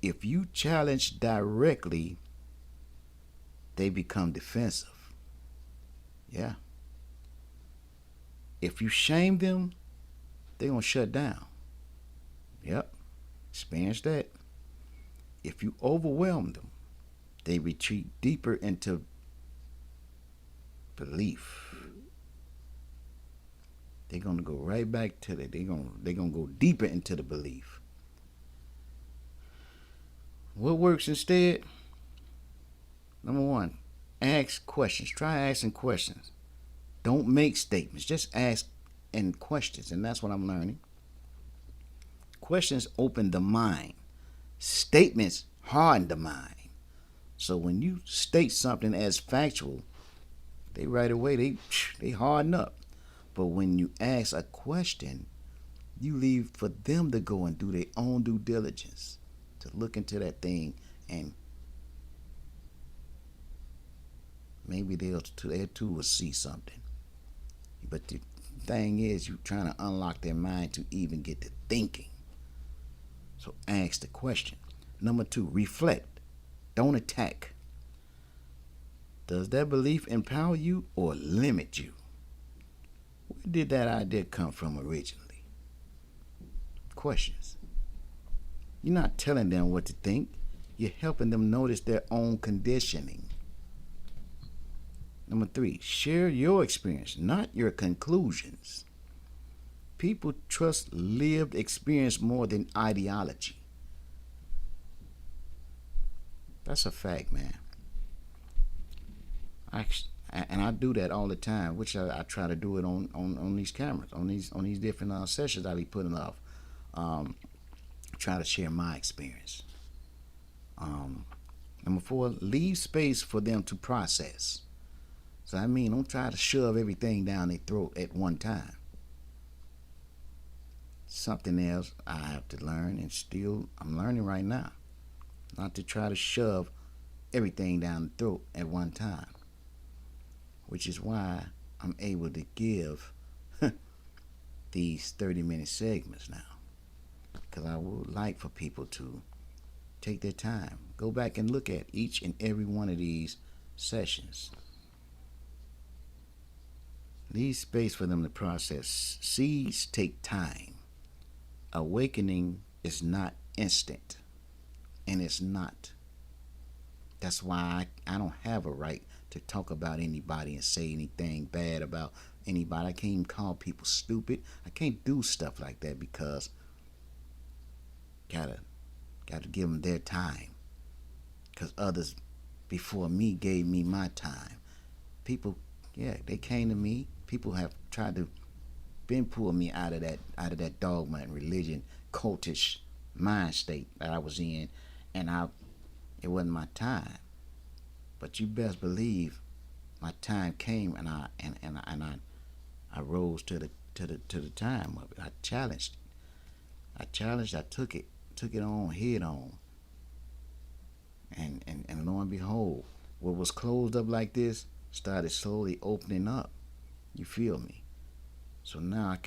if you challenge directly, they become defensive. Yeah. If you shame them, they're going to shut down. Yep. Experience that. If you overwhelm them, they retreat deeper into belief. They're going to go right back to that. They're going to go deeper into the belief. What works instead? Number one, ask questions. Try asking questions. Don't make statements. Just ask in questions, and that's what I'm learning. Questions open the mind. Statements harden the mind. So when you state something as factual, they right away they harden up. But when you ask a question, you leave for them to go and do their own due diligence, to look into that thing, and maybe they too will see something. But the thing is, you're trying to unlock their mind to even get to thinking. So ask the question. Number two, reflect. Don't attack. Does that belief empower you or limit you? Where did that idea come from originally? Questions. You're not telling them what to think. You're helping them notice their own conditioning. Number three, share your experience, not your conclusions. People trust lived experience more than ideology. That's a fact, man. I do that all the time, which I try to do it on these cameras, on these different sessions I be putting off. Try to share my experience. Number four, leave space for them to process. So I mean, don't try to shove everything down their throat at one time. Something else I have to learn, and still I'm learning right now, not to try to shove everything down the throat at one time, which is why I'm able to give these 30-minute segments now, because I would like for people to take their time, go back and look at each and every one of these sessions. Leave space for them to process. Seeds take time. Awakening is not instant, and it's not. That's why I don't have a right to talk about anybody and say anything bad about anybody. I can't even call people stupid. I can't do stuff like that, because gotta give them their time, because others before me gave me my time. People, yeah, they came to me. People have tried to pull me out of that dogma and religion, cultish mind state that I was in, and it wasn't my time. But you best believe my time came, and I rose to the time of it. I challenged. I took it on head on, and lo and behold, what was closed up like this started slowly opening up. You feel me? So now I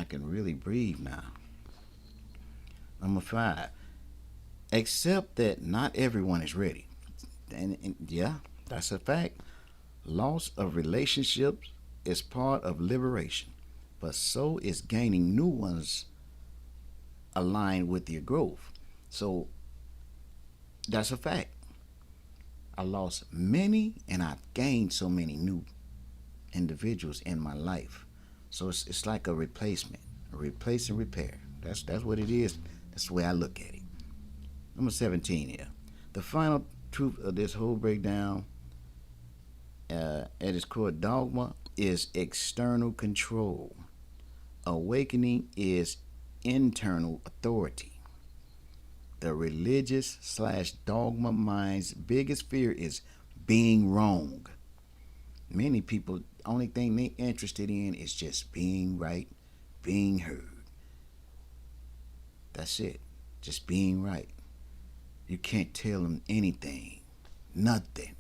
can really breathe now. Number five, accept that not everyone is ready. And yeah, that's a fact. Loss of relationships is part of liberation, but so is gaining new ones aligned with your growth. So that's a fact. I lost many, and I've gained so many new individuals in my life. So it's like a replacement, a replace and repair. That's what it is. That's the way I look at it. Number 17 here. The final truth of this whole breakdown, at its core, dogma is external control. Awakening is internal authority. The religious slash dogma mind's biggest fear is being wrong. Many people, only thing they interested in is just being right, being heard. That's it. Just being right. You can't tell them anything, nothing.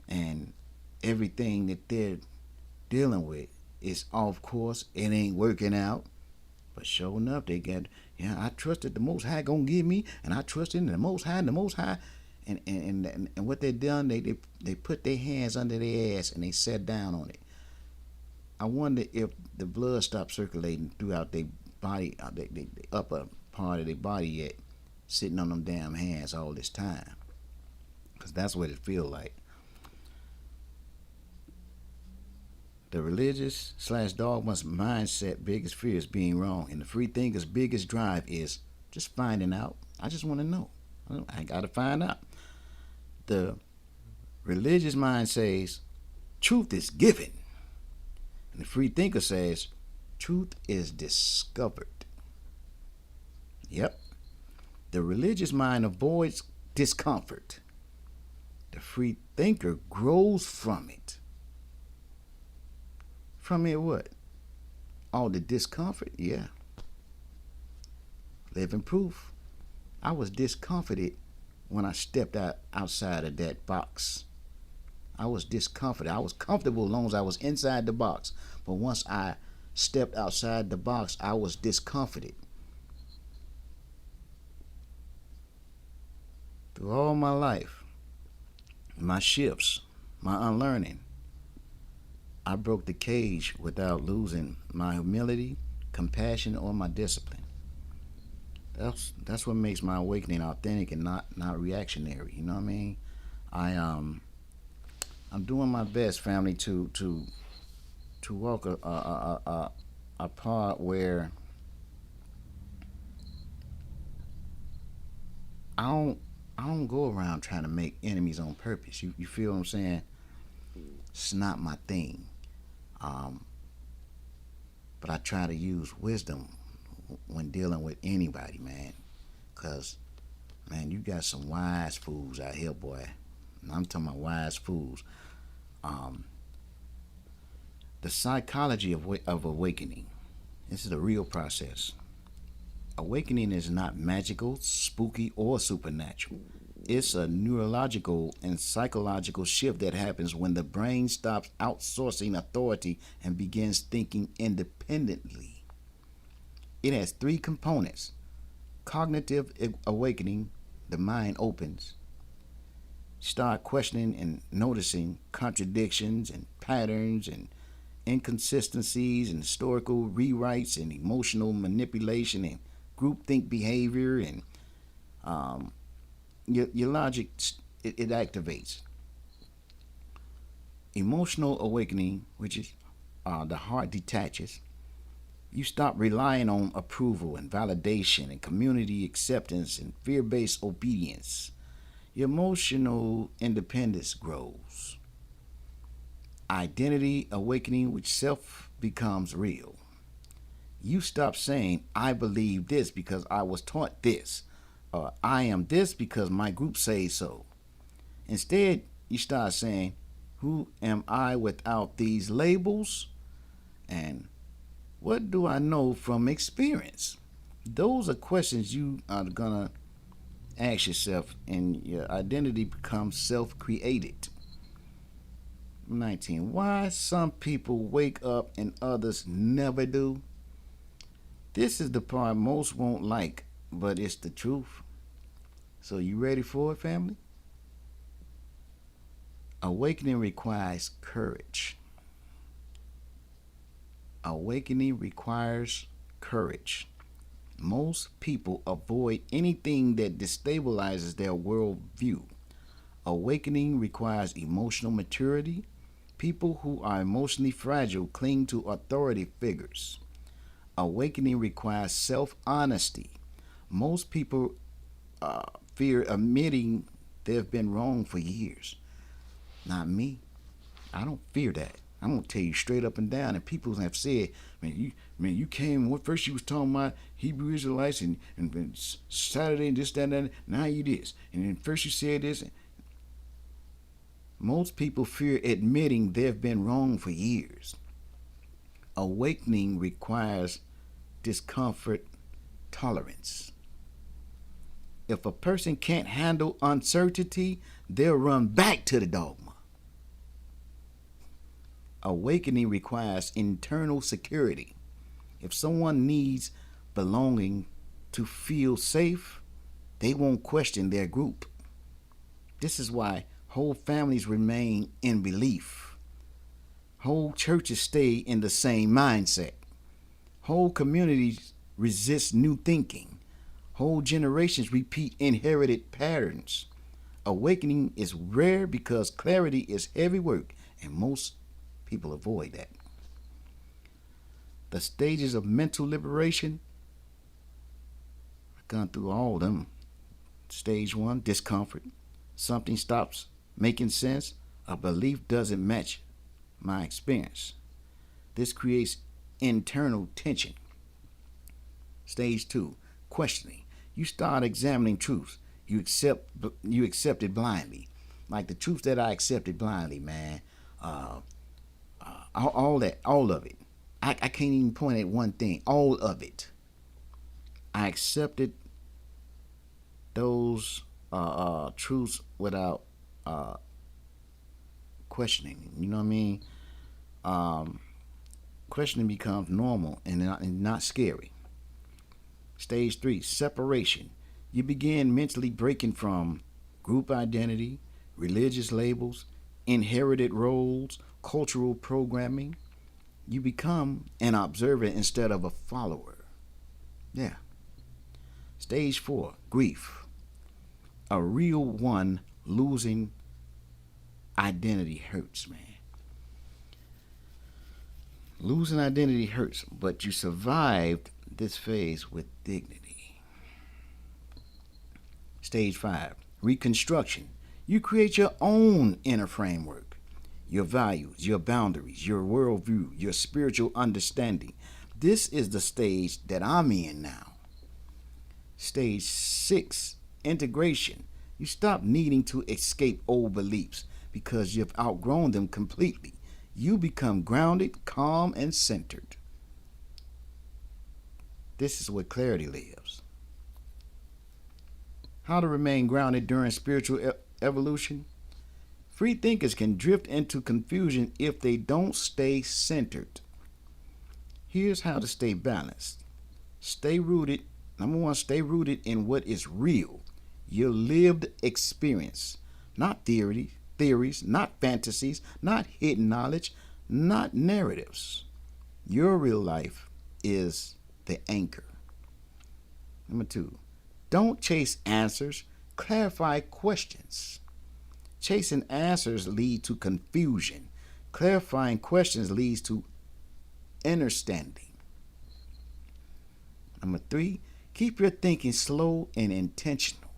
And everything that they're dealing with is off course. It ain't working out. But sure enough, they got, yeah, I trusted the Most High gonna give me, and I trusted in the Most High, and what they done, they put their hands under their ass and they sat down on it. I wonder if the blood stopped circulating throughout their body, the upper part of their body yet, sitting on them damn hands all this time. Because that's what it feel like. The religious slash dogma's mindset biggest fear is being wrong. And the free thinker's biggest drive is just finding out. I just want to know. I got to find out. The religious mind says truth is given. And the free thinker says truth is discovered. Yep. The religious mind avoids discomfort. The free thinker grows from it. From it what? All the discomfort? Yeah. Living proof. I was discomforted when I stepped outside of that box. I was discomforted. I was comfortable as long as I was inside the box. But once I stepped outside the box, I was discomforted. Through all my life, my shifts, my unlearning, I broke the cage without losing my humility, compassion, or my discipline. That's what makes my awakening authentic and not reactionary. You know what I mean? I'm doing my best, family, to walk a part where I don't go around trying to make enemies on purpose. You feel what I'm saying? It's not my thing. But I try to use wisdom when dealing with anybody, man. Because, man, you got some wise fools out here, boy. And I'm talking about wise fools. The psychology of awakening. This is a real process. Awakening is not magical, spooky, or supernatural. It's a neurological and psychological shift that happens when the brain stops outsourcing authority and begins thinking independently. It has three components. Cognitive awakening, the mind opens. Start questioning and noticing contradictions and patterns and inconsistencies and historical rewrites and emotional manipulation and groupthink behavior and your logic, it activates. Emotional awakening, which is the heart detaches. You stop relying on approval and validation and community acceptance and fear-based obedience. Your emotional independence grows. Identity awakening, which self becomes real. You stop saying, I believe this because I was taught this, or I am this because my group says so. Instead, you start saying, who am I without these labels? And what do I know from experience? Those are questions you are going to ask yourself, and your identity becomes self-created. 19. Why some people wake up and others never do? This is the part most won't like, but it's the truth. So you ready for it, family? Awakening requires courage. Awakening requires courage. Most people avoid anything that destabilizes their worldview. Awakening requires emotional maturity, People who are emotionally fragile cling to authority figures. Awakening requires self honesty. Most people fear admitting they've been wrong for years. Not me. I don't fear that. I'm gonna tell you straight up and down. And people have said, "Man, you came. What first you was talking about Hebrew Israelites and Saturday and this, that, and that. Now you this. And then first you said this." Most people fear admitting they've been wrong for years. Awakening requires discomfort tolerance. If a person can't handle uncertainty, they'll run back to the dogma. Awakening requires internal security. If someone needs belonging to feel safe, they won't question their group. This is why whole families remain in belief. Whole churches stay in the same mindset. Whole communities resist new thinking. Whole generations repeat inherited patterns. Awakening is rare because clarity is heavy work, and most people avoid that. The stages of mental liberation, I've gone through all of them. Stage 1, discomfort. Something stops making sense. A belief doesn't match my experience. This creates internal tension. Stage 2, questioning. You start examining truths. You accept it blindly. Like the truth that I accepted blindly, man. All of it. I can't even point at one thing. All of it. I accepted those truths without questioning. You know what I mean? Questioning becomes normal and not scary. Stage 3, separation. You begin mentally breaking from group identity, religious labels, inherited roles, cultural programming. You become an observer instead of a follower. Yeah. Stage 4, grief. A real one losing identity hurts, man. Losing identity hurts, but you survived this phase with dignity. Stage 5, reconstruction. You create your own inner framework, your values, your boundaries, your worldview, your spiritual understanding. This is the stage that I'm in now. Stage 6, integration. You stop needing to escape old beliefs because you've outgrown them completely. You become grounded, calm, and centered. This is where clarity lives. How to remain grounded during spiritual evolution? Free thinkers can drift into confusion if they don't stay centered. Here's how to stay balanced. Stay rooted. Number 1, stay rooted in what is real, your lived experience, not theories, not fantasies, not hidden knowledge, not narratives. Your real life is the anchor. Number 2, don't chase answers, clarify questions. Chasing answers lead to confusion. Clarifying questions leads to understanding. Number 3, keep your thinking slow and intentional.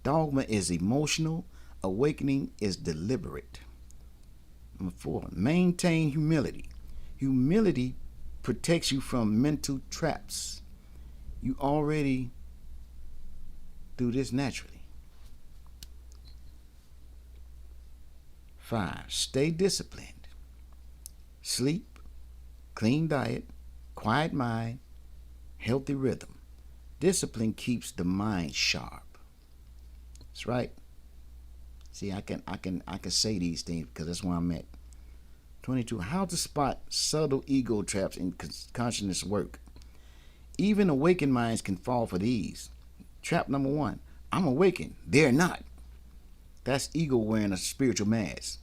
Dogma is emotional. Awakening is deliberate. Number 4, maintain humility. Humility protects you from mental traps. You already do this naturally. 5, stay disciplined. Sleep, clean diet, quiet mind, healthy rhythm. Discipline keeps the mind sharp. That's right. See, I can say these things because that's where I'm at. 22, how to spot subtle ego traps in consciousness work. Even awakened minds can fall for these. Trap number 1, I'm awakened. They're not. That's ego wearing a spiritual mask.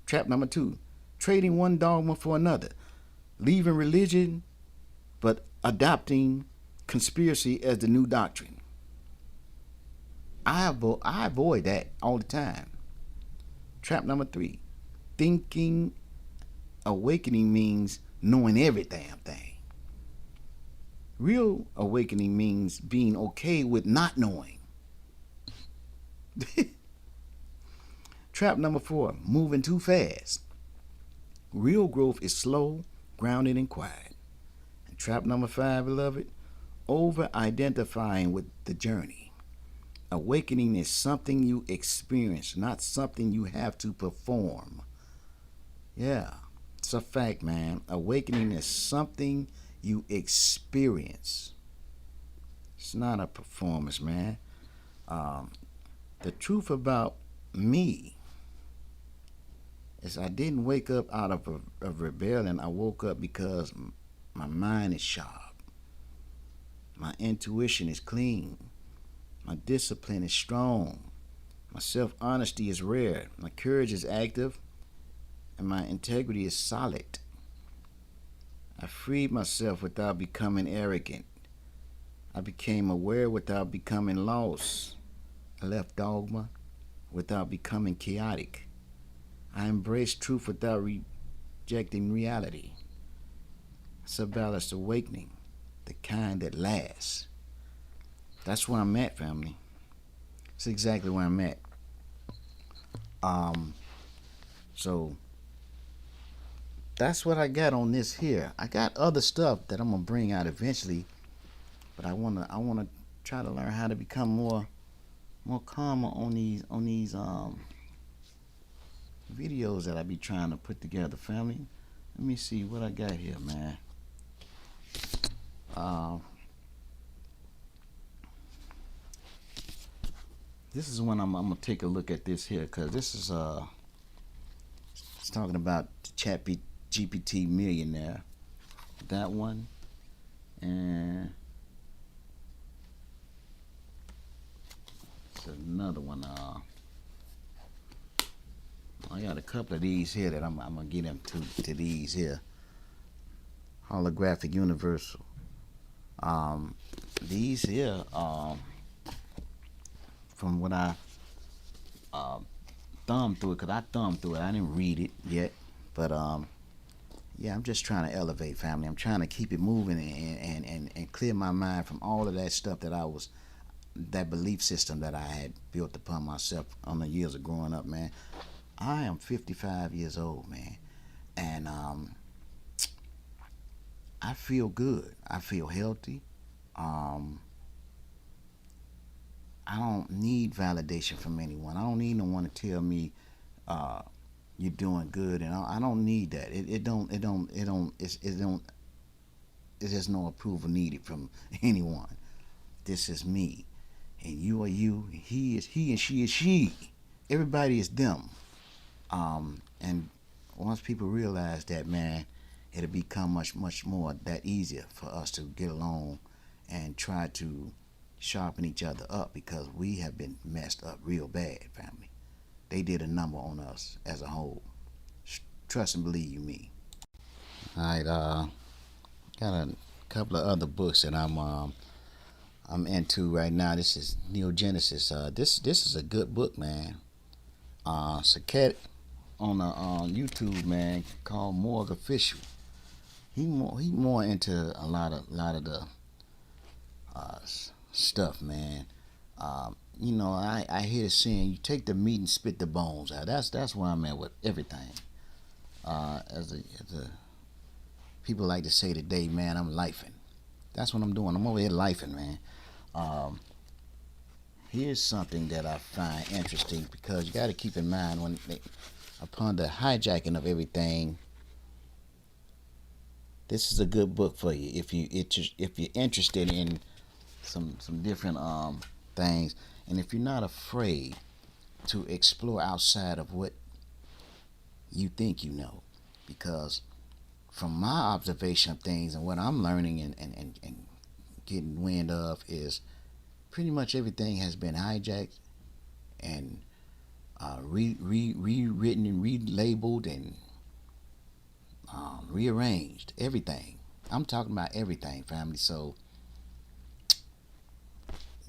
Trap number 2, trading one dogma for another. Leaving religion, but adopting conspiracy as the new doctrine. I avoid that all the time. Trap number 3, Thinking awakening means knowing every damn thing. Real awakening means being okay with not knowing. Trap number 4, moving too fast. Real growth is slow, grounded, and quiet. And trap number 5, beloved, over identifying with the journey. Awakening is something you experience, not something you have to perform. Yeah, it's a fact, man. Awakening is something you experience. It's not a performance, man. The truth about me is I didn't wake up out of rebellion. I woke up because my mind is sharp. My intuition is clean. My discipline is strong. My self-honesty is rare. My courage is active. And my integrity is solid. I freed myself without becoming arrogant. I became aware without becoming lost. I left dogma without becoming chaotic. I embraced truth without rejecting reality. It's a balanced awakening, the kind that lasts. That's where I'm at, family. It's exactly where I'm at. So that's what I got on this here. I got other stuff that I'm gonna bring out eventually, but I wanna try to learn how to become more calmer on these videos that I be trying to put together, family. Let me see what I got here, man. This is when I'm gonna take a look at this here, because this is it's talking about the GPT millionaire. That one, and it's another one. I got a couple of these here that I'm gonna get into these here. Holographic Universal. These here, from what I thumbed through it, because I thumbed through it. I didn't read it yet, but yeah, I'm just trying to elevate, family. I'm trying to keep it moving and clear my mind from all of that stuff that belief system that I had built upon myself on the years of growing up, man. I am 55 years old, man, and I feel good. I feel healthy. I don't need validation from anyone. I don't need no one to tell me you're doing good, and I don't need that. There's no approval needed from anyone. This is me, and you are you. He is he, and she is she. Everybody is them. And once people realize that, man, it'll become much more that easier for us to get along and try to sharpen each other up, because we have been messed up real bad, family. They did a number on us as a whole. Trust and believe you me. All right, got a couple of other books that I'm into right now. This is Neogenesis. This is a good book, man. Saket on YouTube, man, called Morgue Official. He more into a lot of the stuff, man. I hear the saying, you take the meat and spit the bones out. That's where I'm at with everything. As a people like to say today, man, I'm lifing. That's what I'm doing. I'm over here lifing, man. Here's something that I find interesting, because you got to keep in mind upon the hijacking of everything. This is a good book for you if you're interested in some different things, and if you're not afraid to explore outside of what you think you know, because from my observation of things and what I'm learning and getting wind of is pretty much everything has been hijacked and rewritten and relabeled and rearranged. Everything. I'm talking about everything, family. So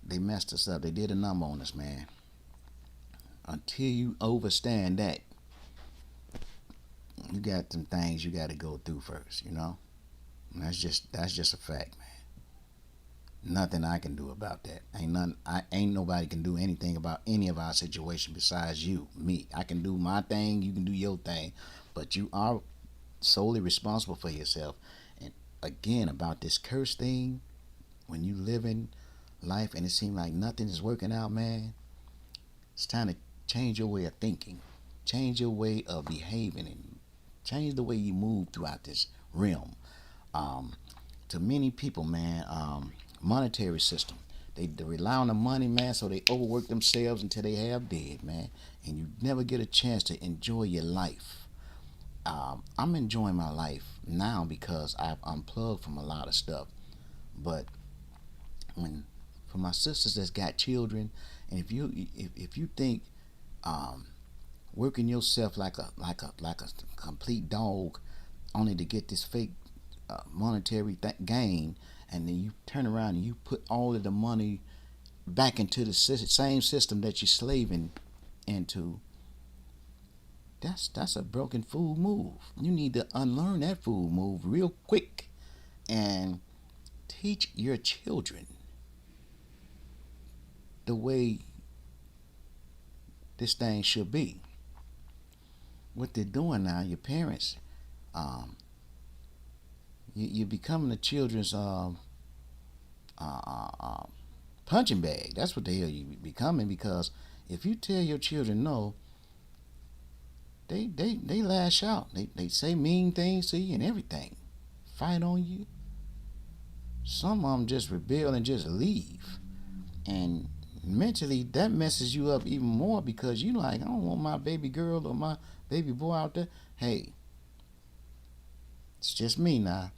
they messed us up. They did a number on us, man. Until you understand that, you got some things you got to go through first, you know. And that's just a fact, man. Nothing I can do about that. Ain't nobody can do anything about any of our situation besides you, me. I can do my thing, you can do your thing, but you are solely responsible for yourself. And again, about this curse thing, when you live in life and it seems like nothing is working out, man, it's time to change your way of thinking, change your way of behaving, and change the way you move throughout this realm. Um, to many people, man, monetary system. They rely on the money, man, so they overwork themselves until they have dead, man. And you never get a chance to enjoy your life. I'm enjoying my life now because I've unplugged from a lot of stuff. But when for my sisters that's got children, and if you think um, working yourself like a complete dog only to get this fake monetary gain, and then you turn around and you put all of the money back into the same system that you're slaving into, that's a broken fool move. You need to unlearn that fool move real quick and teach your children the way this thing should be. What they're doing now, your parents, um, you're becoming the children's punching bag. That's what the hell you becoming, because if you tell your children no, they lash out. They say mean things to you and everything. Fight on you. Some of them just rebel and just leave. And mentally, that messes you up even more, because you like, I don't want my baby girl or my baby boy out there. Hey, it's just me now.